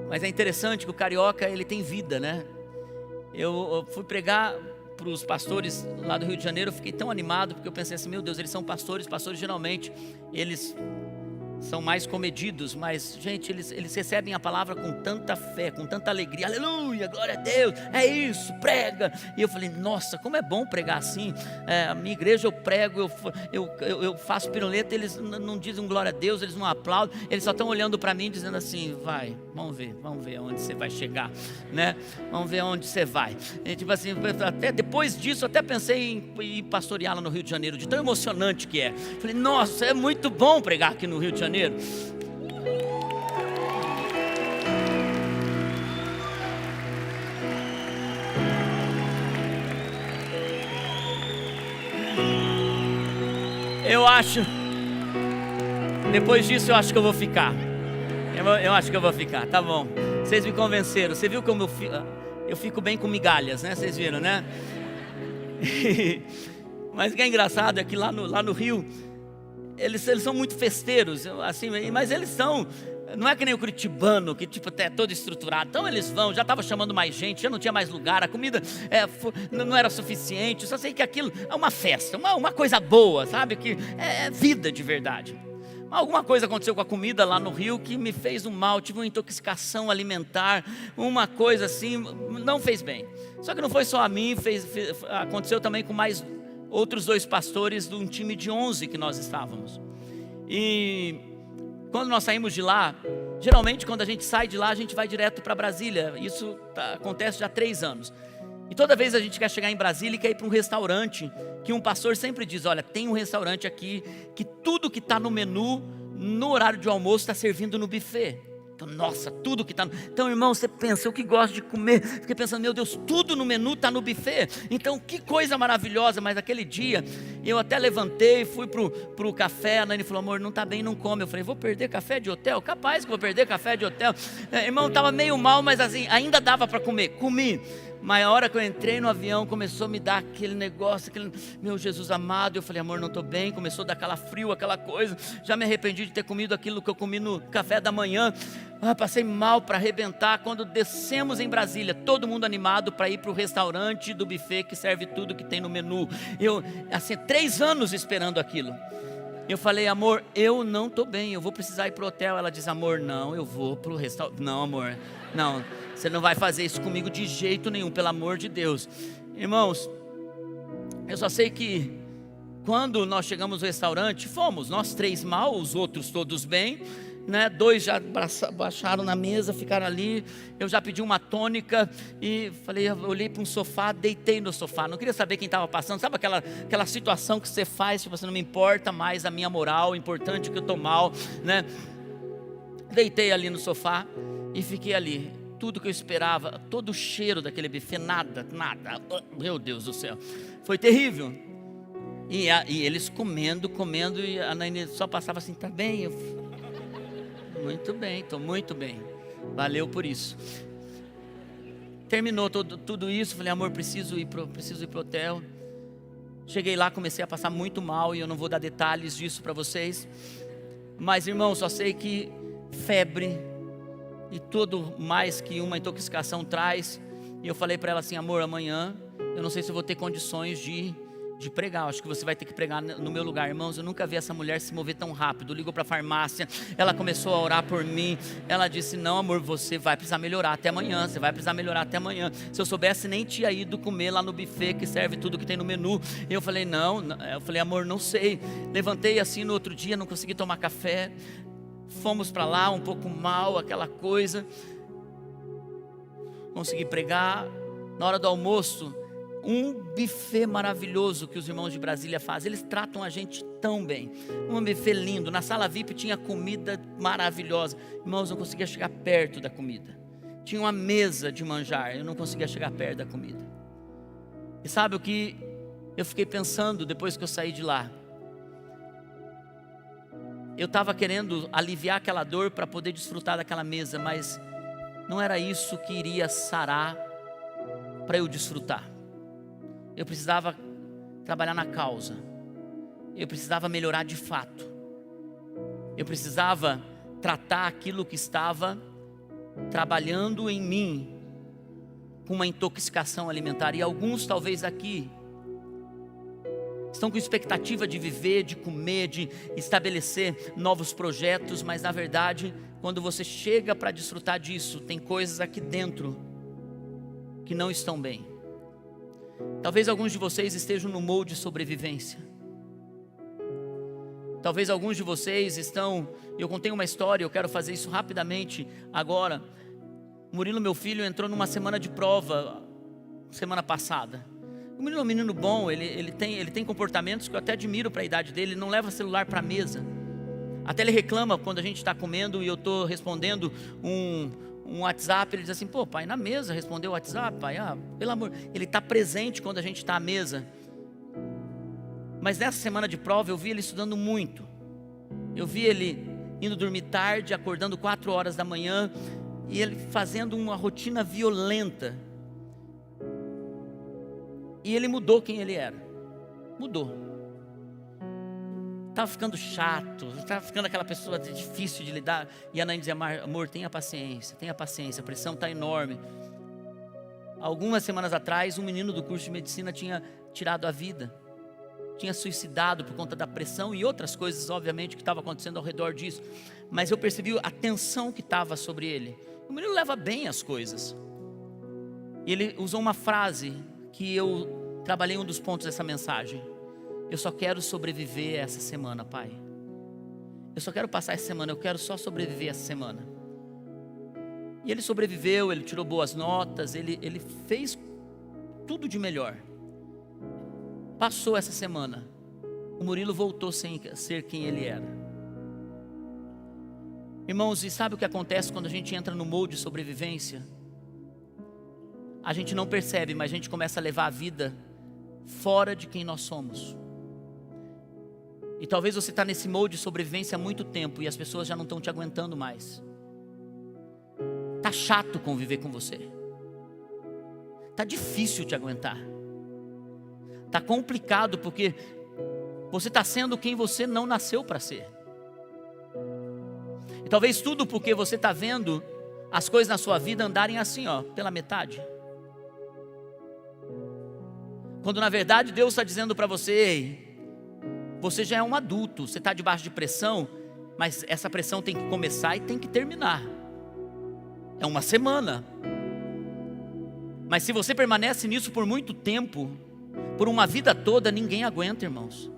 Mas é interessante que o carioca, ele tem vida, né? Eu fui pregar para os pastores lá do Rio de Janeiro, eu fiquei tão animado, porque eu pensei assim, meu Deus, eles são pastores geralmente, eles são mais comedidos, mas gente, eles recebem a palavra com tanta fé, com tanta alegria, aleluia, glória a Deus, é isso, prega. E eu falei, nossa, como é bom pregar assim. A minha igreja eu prego, eu faço piruleta, eles não dizem glória a Deus, eles não aplaudem, eles só estão olhando para mim dizendo assim, vamos ver onde você vai chegar, né? Vamos ver onde você vai. E, tipo assim, até depois disso, até pensei em ir pastorear lá no Rio de Janeiro, de tão emocionante que é. Falei, nossa, é muito bom pregar aqui no Rio de Janeiro. Eu acho, depois disso eu acho que eu vou ficar. Eu acho que eu vou ficar, tá bom. Vocês me convenceram. Você viu como eu fico bem com migalhas, né? Vocês viram, né? Mas o que é engraçado é que lá no Rio, eles são muito festeiros, assim, mas eles são, não é que nem o curitibano, que tipo é todo estruturado. Então eles vão, já estava chamando mais gente, já não tinha mais lugar, a comida não era suficiente. Eu só sei que aquilo é uma festa, uma coisa boa, sabe? Que é vida de verdade. Alguma coisa aconteceu com a comida lá no Rio que me fez um mal, tive uma intoxicação alimentar, uma coisa assim, não fez bem. Só que não foi só a mim, aconteceu também com mais outros 2 pastores de um time de 11 que nós estávamos. E quando nós saímos de lá, geralmente quando a gente sai de lá, a gente vai direto para Brasília. Isso acontece já há 3 anos. E toda vez a gente quer chegar em Brasília e quer ir para um restaurante, que um pastor sempre diz, olha, tem um restaurante aqui, que tudo que está no menu, no horário de almoço, está servindo no buffet. Então, nossa, tudo que está... Então, irmão, você pensa, eu que gosto de comer, fiquei pensando, meu Deus, tudo no menu está no buffet. Então, que coisa maravilhosa. Mas aquele dia, eu até levantei, fui pro café, a Nani falou, amor, não está bem, não come. Eu falei, vou perder café de hotel? Capaz que vou perder café de hotel. Irmão, estava meio mal, mas assim, ainda dava para comer. Comi. Mas a hora que eu entrei no avião, começou a me dar aquele negócio, meu Jesus amado. Eu falei, amor, não estou bem. Começou a dar aquela frio, aquela coisa. Já me arrependi de ter comido aquilo que eu comi no café da manhã. Passei mal para arrebentar. Quando descemos em Brasília, todo mundo animado para ir para o restaurante do buffet que serve tudo que tem no menu. Eu, assim, 3 anos esperando aquilo. Eu falei, amor, eu não estou bem, eu vou precisar ir para o hotel. Ela diz, amor, não, eu vou para o restaurante. Não, amor, não, você não vai fazer isso comigo de jeito nenhum, pelo amor de Deus. Irmãos, eu só sei que quando nós chegamos no restaurante, fomos, nós 3 mal, os outros todos bem, né? 2 já baixaram na mesa, ficaram ali. Eu já pedi uma tônica e falei, eu olhei para um sofá, deitei no sofá, não queria saber quem estava passando. Sabe aquela situação que você faz, tipo, você não me importa mais a minha moral, o importante é que eu estou mal, né? Deitei ali no sofá e fiquei ali. Tudo que eu esperava, todo o cheiro daquele buffet, nada, meu Deus do céu, foi terrível. E eles comendo, e a Naine só passava assim, tá bem? Muito bem, estou muito bem. Valeu por isso. Terminou tudo isso, falei, amor, preciso ir pro hotel. Cheguei lá, comecei a passar muito mal e eu não vou dar detalhes disso para vocês. Mas, irmão, só sei que febre e tudo mais que uma intoxicação traz. E eu falei para ela assim, amor, amanhã eu não sei se eu vou ter condições de pregar, acho que você vai ter que pregar no meu lugar. Irmãos, eu nunca vi essa mulher se mover tão rápido. Ligou para a farmácia, ela começou a orar por mim. Ela disse, não amor, você vai precisar melhorar até amanhã, você vai precisar melhorar até amanhã. Se eu soubesse, nem tinha ido comer lá no buffet que serve tudo que tem no menu. E eu falei, não, eu falei, amor, não sei. Levantei assim no outro dia, não consegui tomar café. Fomos para lá, um pouco mal, aquela coisa. Consegui pregar. Na hora do almoço, um buffet maravilhoso que os irmãos de Brasília fazem. Eles tratam a gente tão bem. Um buffet lindo. Na sala VIP tinha comida maravilhosa. Irmãos, eu não conseguia chegar perto da comida. Tinha uma mesa de manjar. Eu não conseguia chegar perto da comida. E sabe o que eu fiquei pensando depois que eu saí de lá? Eu estava querendo aliviar aquela dor para poder desfrutar daquela mesa, mas não era isso que iria sarar para eu desfrutar. Eu precisava trabalhar na causa. Eu precisava melhorar de fato. Eu precisava tratar aquilo que estava trabalhando em mim com uma intoxicação alimentar. E alguns talvez aqui estão com expectativa de viver, de comer, de estabelecer novos projetos, mas na verdade, quando você chega para desfrutar disso, tem coisas aqui dentro que não estão bem. Talvez alguns de vocês estejam no molde de sobrevivência. Talvez alguns de vocês estão... Eu contei uma história, eu quero fazer isso rapidamente agora. Murilo, meu filho, entrou numa semana de prova semana passada. O Murilo é um menino bom, ele tem comportamentos que eu até admiro para a idade dele. Ele não leva celular para a mesa. Até ele reclama quando a gente está comendo e eu estou respondendo um WhatsApp, ele diz assim, pô pai, na mesa respondeu o WhatsApp, pai, pelo amor, ele está presente quando a gente está à mesa. Mas nessa semana de prova eu vi ele estudando muito, eu vi ele indo dormir tarde, acordando 4 horas da manhã, e ele fazendo uma rotina violenta, e ele mudou quem ele era, mudou. Estava ficando chato, estava ficando aquela pessoa difícil de lidar. E a Anaí dizia, amor, tenha paciência, a pressão está enorme. Algumas semanas atrás, um menino do curso de medicina tinha tirado a vida, tinha suicidado por conta da pressão e outras coisas, obviamente, que estavam acontecendo ao redor disso. Mas eu percebi a tensão que estava sobre ele. O menino leva bem as coisas. E ele usou uma frase que eu trabalhei um dos pontos dessa mensagem. Eu só quero sobreviver essa semana, pai. Eu só quero passar essa semana, eu quero só sobreviver essa semana. E ele sobreviveu, ele tirou boas notas, ele fez tudo de melhor. Passou essa semana, o Murilo voltou sem ser quem ele era. Irmãos, e sabe o que acontece quando a gente entra no molde de sobrevivência? A gente não percebe, mas a gente começa a levar a vida fora de quem nós somos. E talvez você está nesse molde de sobrevivência há muito tempo e as pessoas já não estão te aguentando mais. Está chato conviver com você. Está difícil te aguentar. Está complicado porque você está sendo quem você não nasceu para ser. E talvez tudo porque você está vendo as coisas na sua vida andarem assim, pela metade. Quando na verdade Deus está dizendo para você, ei, você já é um adulto, você está debaixo de pressão, mas essa pressão tem que começar e tem que terminar. É uma semana. Mas se você permanece nisso por muito tempo, por uma vida toda, ninguém aguenta, irmãos.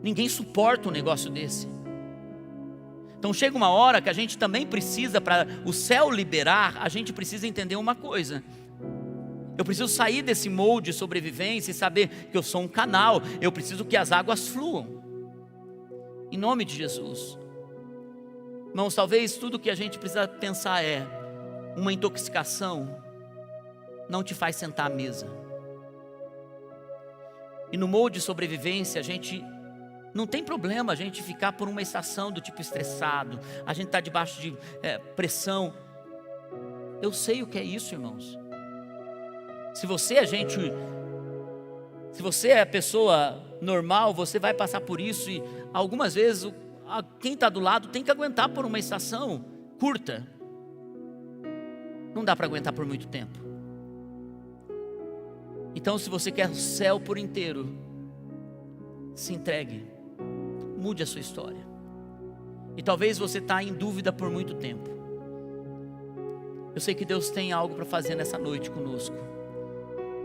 Ninguém suporta um negócio desse. Então chega uma hora que a gente também precisa, para o céu liberar, a gente precisa entender uma coisa. Eu preciso sair desse molde de sobrevivência e saber que eu sou um canal. Eu preciso que as águas fluam. Em nome de Jesus. Irmãos, talvez tudo que a gente precisa pensar é: uma intoxicação não te faz sentar à mesa. E no molde de sobrevivência, a gente não tem problema a gente ficar por uma estação do tipo estressado. A gente está debaixo de pressão. Eu sei o que é isso, irmãos. Se você é pessoa normal, você vai passar por isso, e algumas vezes quem está do lado tem que aguentar por uma estação curta. Não dá para aguentar por muito tempo. Então, se você quer o céu por inteiro, se entregue, mude a sua história. E talvez você está em dúvida por muito tempo. Eu sei que Deus tem algo para fazer nessa noite conosco.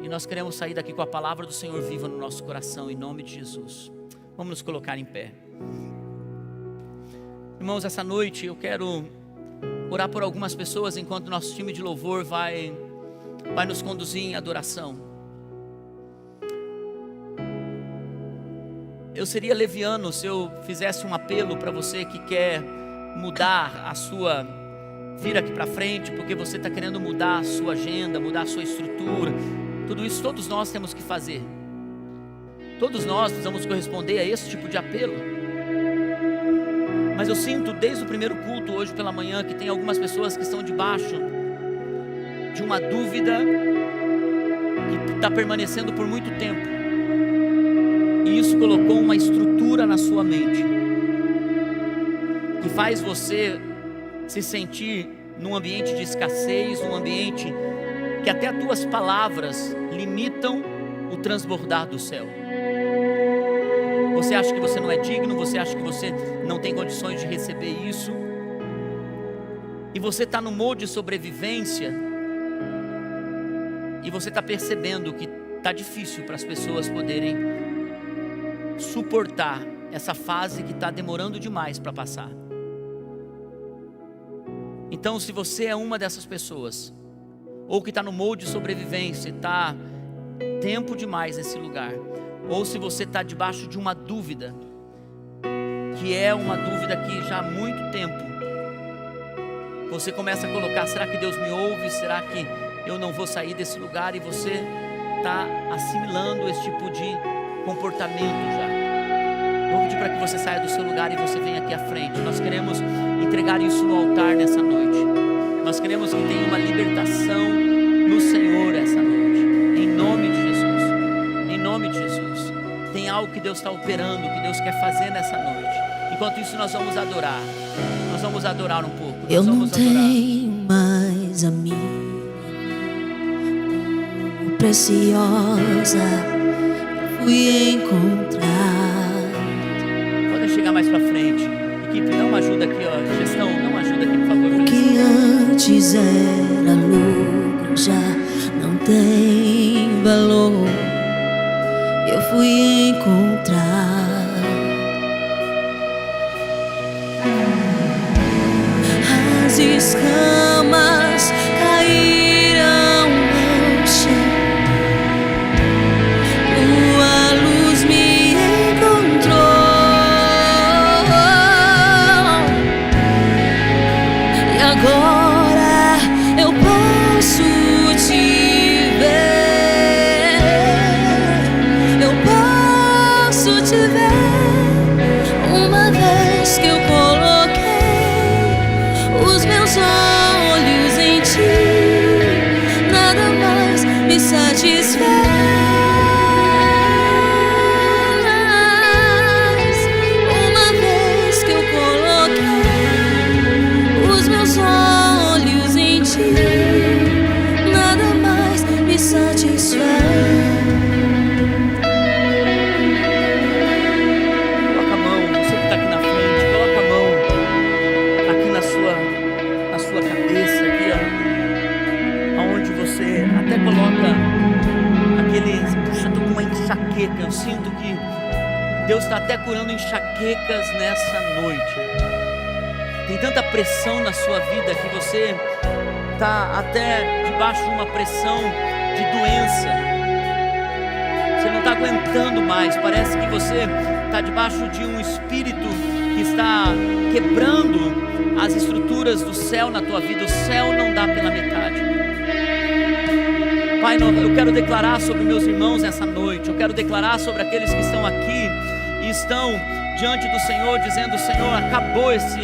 E nós queremos sair daqui com a palavra do Senhor viva no nosso coração, em nome de Jesus. Vamos nos colocar em pé. Irmãos, essa noite eu quero orar por algumas pessoas enquanto nosso time de louvor vai nos conduzir em adoração. Eu seria leviano se eu fizesse um apelo para você que quer mudar vir aqui para frente, porque você está querendo mudar a sua agenda, mudar a sua estrutura. Tudo isso todos nós temos que fazer. Todos nós precisamos corresponder a esse tipo de apelo. Mas eu sinto desde o primeiro culto hoje pela manhã que tem algumas pessoas que estão debaixo de uma dúvida que está permanecendo por muito tempo. E isso colocou uma estrutura na sua mente que faz você se sentir num ambiente de escassez, num ambiente que até as tuas palavras limitam o transbordar do céu. Você acha que você não é digno, você acha que você não tem condições de receber isso, e você está no modo de sobrevivência, e você está percebendo que está difícil para as pessoas poderem suportar essa fase que está demorando demais para passar. Então, se você é uma dessas pessoas, ou que está no molde de sobrevivência, está tempo demais nesse lugar, ou se você está debaixo de uma dúvida, que é uma dúvida que já há muito tempo você começa a colocar: será que Deus me ouve? Será que eu não vou sair desse lugar? E você está assimilando esse tipo de comportamento já. Eu vou pedir para que você saia do seu lugar e você venha aqui à frente. Nós queremos entregar isso no altar nessa noite. Nós queremos que tenha uma libertação no Senhor essa noite, em nome de Jesus. Em nome de Jesus. Tem algo que Deus está operando, que Deus quer fazer nessa noite. Enquanto isso nós vamos adorar. Nós vamos adorar um pouco. Eu não tenho mais a mim como preciosa, eu fui encontrar. Podem chegar mais pra frente. Equipe, dá uma ajuda aqui, ó. Gestão, dá uma ajuda aqui, por favor. O que antes era lucro já não tem valor. Eu fui encontrar. As escamas caíram ao chão, tua luz me encontrou, e agora eu posso te ver, eu posso te ver, uma vez que eu os meus olhos em ti, nada mais me satisfaz. Uma vez que eu coloquei os meus olhos em ti, nada mais me satisfaz. Coloca a mão, você que está aqui na frente, coloca a mão aqui na sua cabeça, aqui, ó, aonde você até coloca puxa, tô com uma enxaqueca. Eu sinto que Deus está até curando enxaquecas nessa noite. Tem tanta pressão na sua vida que você está até debaixo de uma pressão de doença. Você não está aguentando mais. Parece que você está debaixo de um espírito que está quebrando as estruturas do céu na tua vida. O céu não dá pela metade. Pai, eu quero declarar sobre meus irmãos nessa noite. Eu quero declarar sobre aqueles que estão aqui e estão diante do Senhor, dizendo: Senhor, acabou esse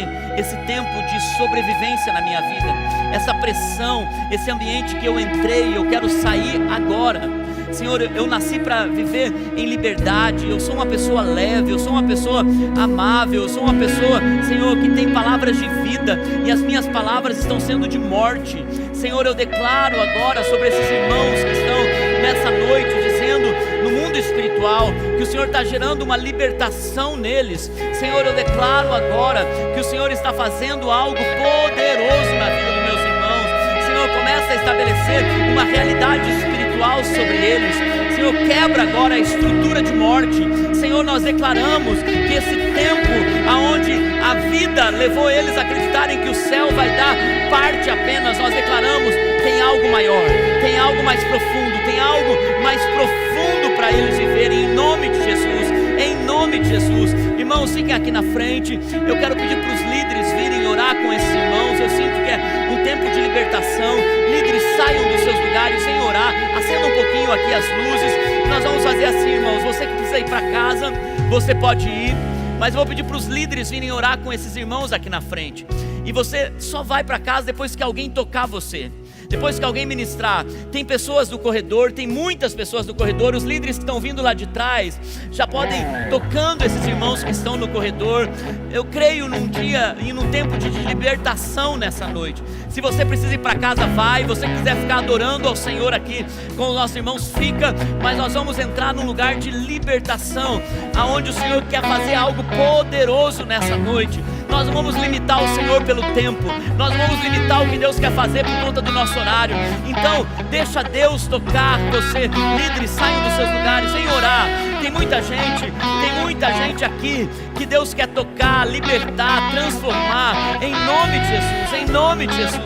tempo de sobrevivência na minha vida, essa pressão, esse ambiente que eu entrei, eu quero sair agora. Senhor, eu nasci para viver em liberdade, eu sou uma pessoa leve, eu sou uma pessoa amável, eu sou uma pessoa, Senhor, que tem palavras de vida, e as minhas palavras estão sendo de morte. Senhor, eu declaro agora sobre esses irmãos que estão nessa noite, dizendo no mundo espiritual, que o Senhor está gerando uma libertação neles. Senhor, eu declaro agora que o Senhor está fazendo algo poderoso na vida dos meus irmãos. Senhor, começa a estabelecer uma realidade espiritual sobre eles. Senhor, quebra agora a estrutura de morte. Senhor, nós declaramos que esse tempo aonde a vida levou eles a acreditarem que o céu vai dar parte apenas, nós declaramos: tem algo maior, tem algo mais profundo, tem algo mais profundo para eles viverem, em nome de Jesus, em nome de Jesus. Irmãos, fiquem aqui na frente. Eu quero pedir para os líderes virem orar com esses irmãos. Eu sinto que é um tempo de libertação. Líderes, saiam dos seus lugares, venham orar, acenda um pouquinho aqui as luzes. Nós vamos fazer assim, irmãos, você que precisa ir para casa, você pode ir, mas eu vou pedir para os líderes virem orar com esses irmãos aqui na frente. E você só vai para casa depois que alguém tocar você, depois que alguém ministrar. Tem pessoas no corredor, tem muitas pessoas no corredor. Os líderes que estão vindo lá de trás já podem ir tocando esses irmãos que estão no corredor. Eu creio num dia e num tempo de libertação nessa noite. Se você precisa ir para casa, vai. Você quiser ficar adorando ao Senhor aqui com os nossos irmãos, fica. Mas nós vamos entrar num lugar de libertação, aonde o Senhor quer fazer algo poderoso nessa noite. Nós não vamos limitar o Senhor pelo tempo, nós não vamos limitar o que Deus quer fazer por conta do nosso horário. Então deixa Deus tocar você. Líderes, saiam dos seus lugares, vem orar. Tem muita gente aqui que Deus quer tocar, libertar, transformar, em nome de Jesus, em nome de Jesus.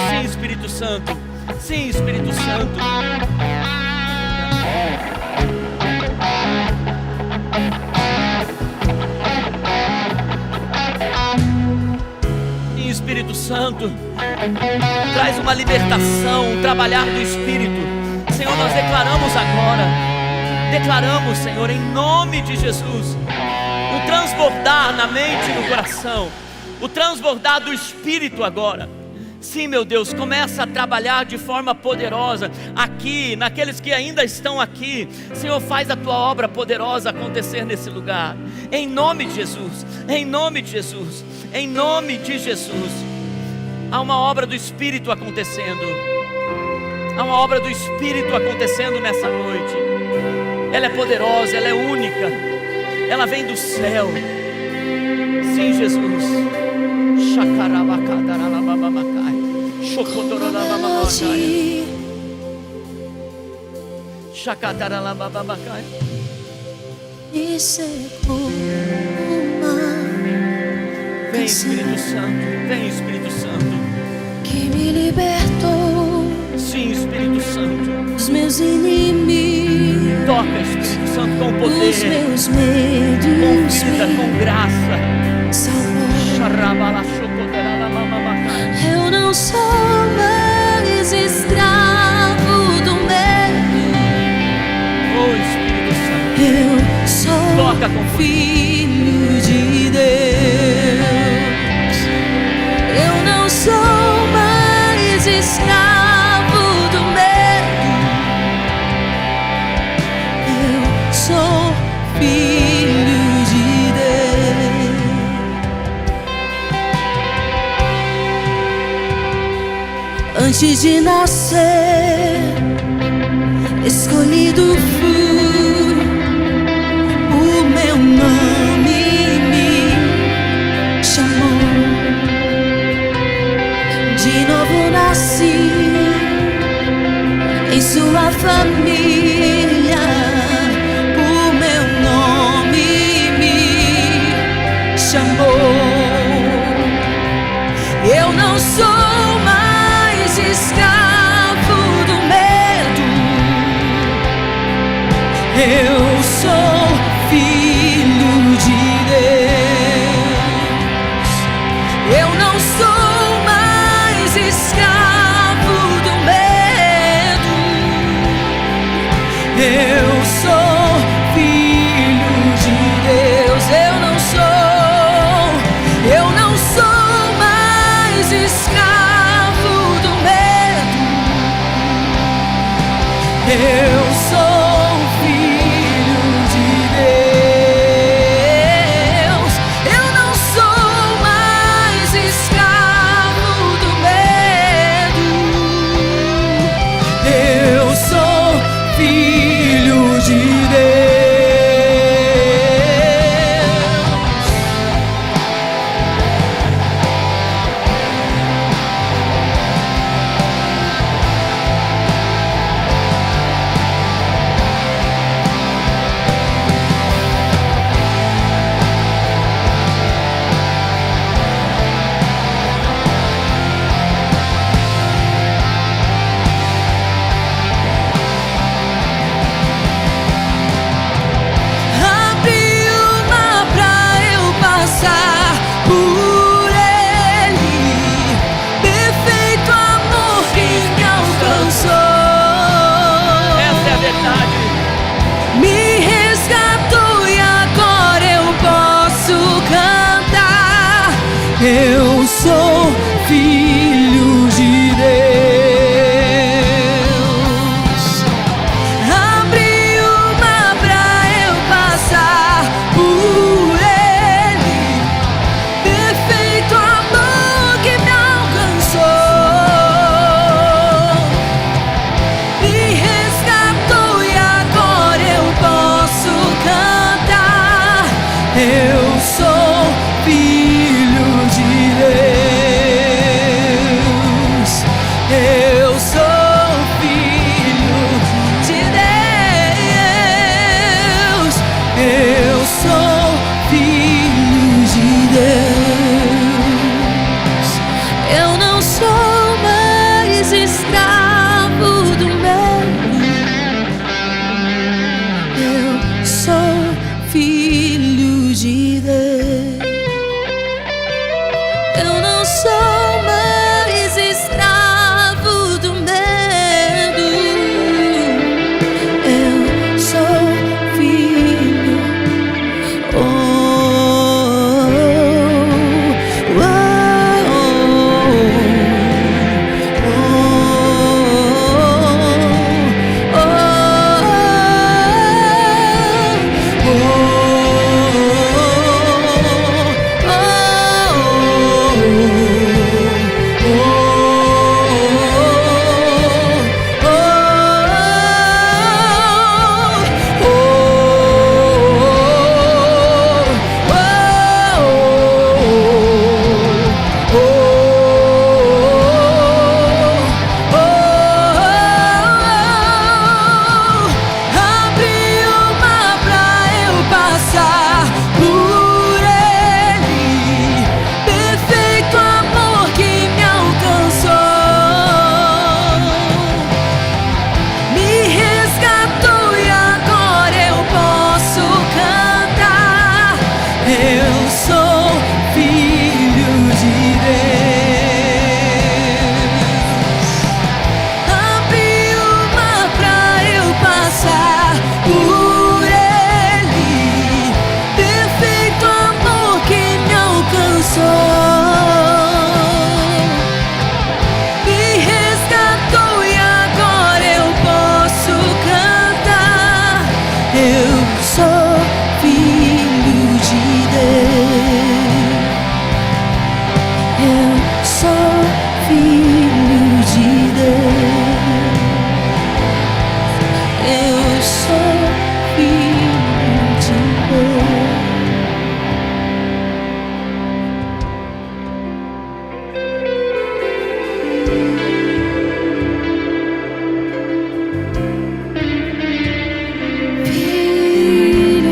Sim, Espírito Santo, sim, Espírito Santo. Espírito Santo, traz uma libertação, um trabalhar do Espírito. Senhor, nós declaramos, Senhor, em nome de Jesus, o transbordar na mente e no coração, o transbordar do Espírito agora. Sim, meu Deus, começa a trabalhar de forma poderosa aqui, naqueles que ainda estão aqui. Senhor, faz a tua obra poderosa acontecer nesse lugar, em nome de Jesus, em nome de Jesus, em nome de Jesus. Há uma obra do Espírito acontecendo, há uma obra do Espírito acontecendo nessa noite. Ela é poderosa, ela é única, ela vem do céu. Sim, Jesus. Me secou uma Vem, Espírito Santo, vem, Espírito Santo, que me libertou. Sim, Espírito Santo, os meus inimigos. Toca, Espírito Santo, com poder, os meus medos, com vida, com graça. Salvou. Eu não sou mais escravo do medo. Oh, Espírito Santo, eu sou toca com filho de Deus. Eu não sou mais escravo do medo. Eu sou filho de Deus. Antes de nascer, escolhido fui, o meu nome me chamou. De novo nasci em sua família, o meu nome me chamou. Eu não sou mais escravo do medo. Eu sou filho de Deus. Eu não sou mais escravo do medo. Eu sou filho de Deus. Eu sou filho de Deus. Eu não sou mais escravo do medo. Eu sou filho de Deus. Eu sou filho de Deus. Abri o mar pra eu passar por ele. Perfeito amor que me alcançou, me resgatou e agora eu posso cantar. Eu sou filho de Deus. Eu sou filho de Deus. Eu sou filho de Deus. Eu não sou mais escravo do medo. Eu sou filho de Deus. Eu não sou mais escravo do medo. Eu sou filho. Oh, oh, oh, oh, oh,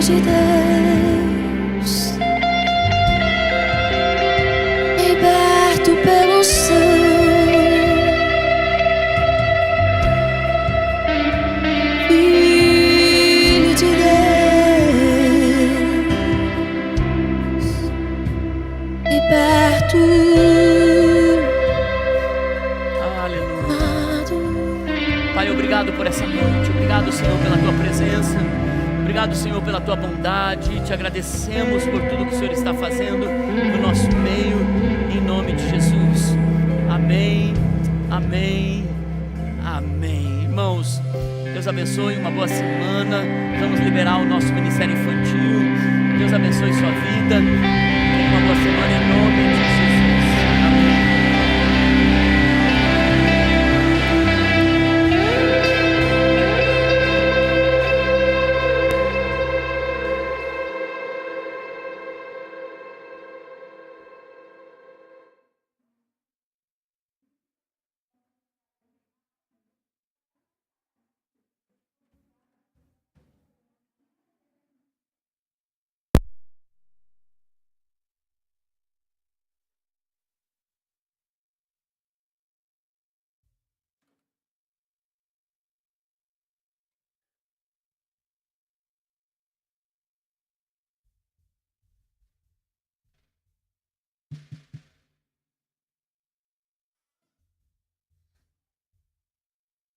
de Deus, liberto pelo sangue, filho de Deus, liberto. Aleluia. Pai, obrigado por essa noite. Obrigado, Senhor, pela tua presença. Obrigado, Senhor, pela tua bondade. Te agradecemos por tudo que o Senhor está fazendo no nosso meio, em nome de Jesus. Amém, amém, amém. Irmãos, Deus abençoe, uma boa semana. Vamos liberar o nosso ministério infantil. Deus abençoe sua vida. Tenha uma boa semana em nome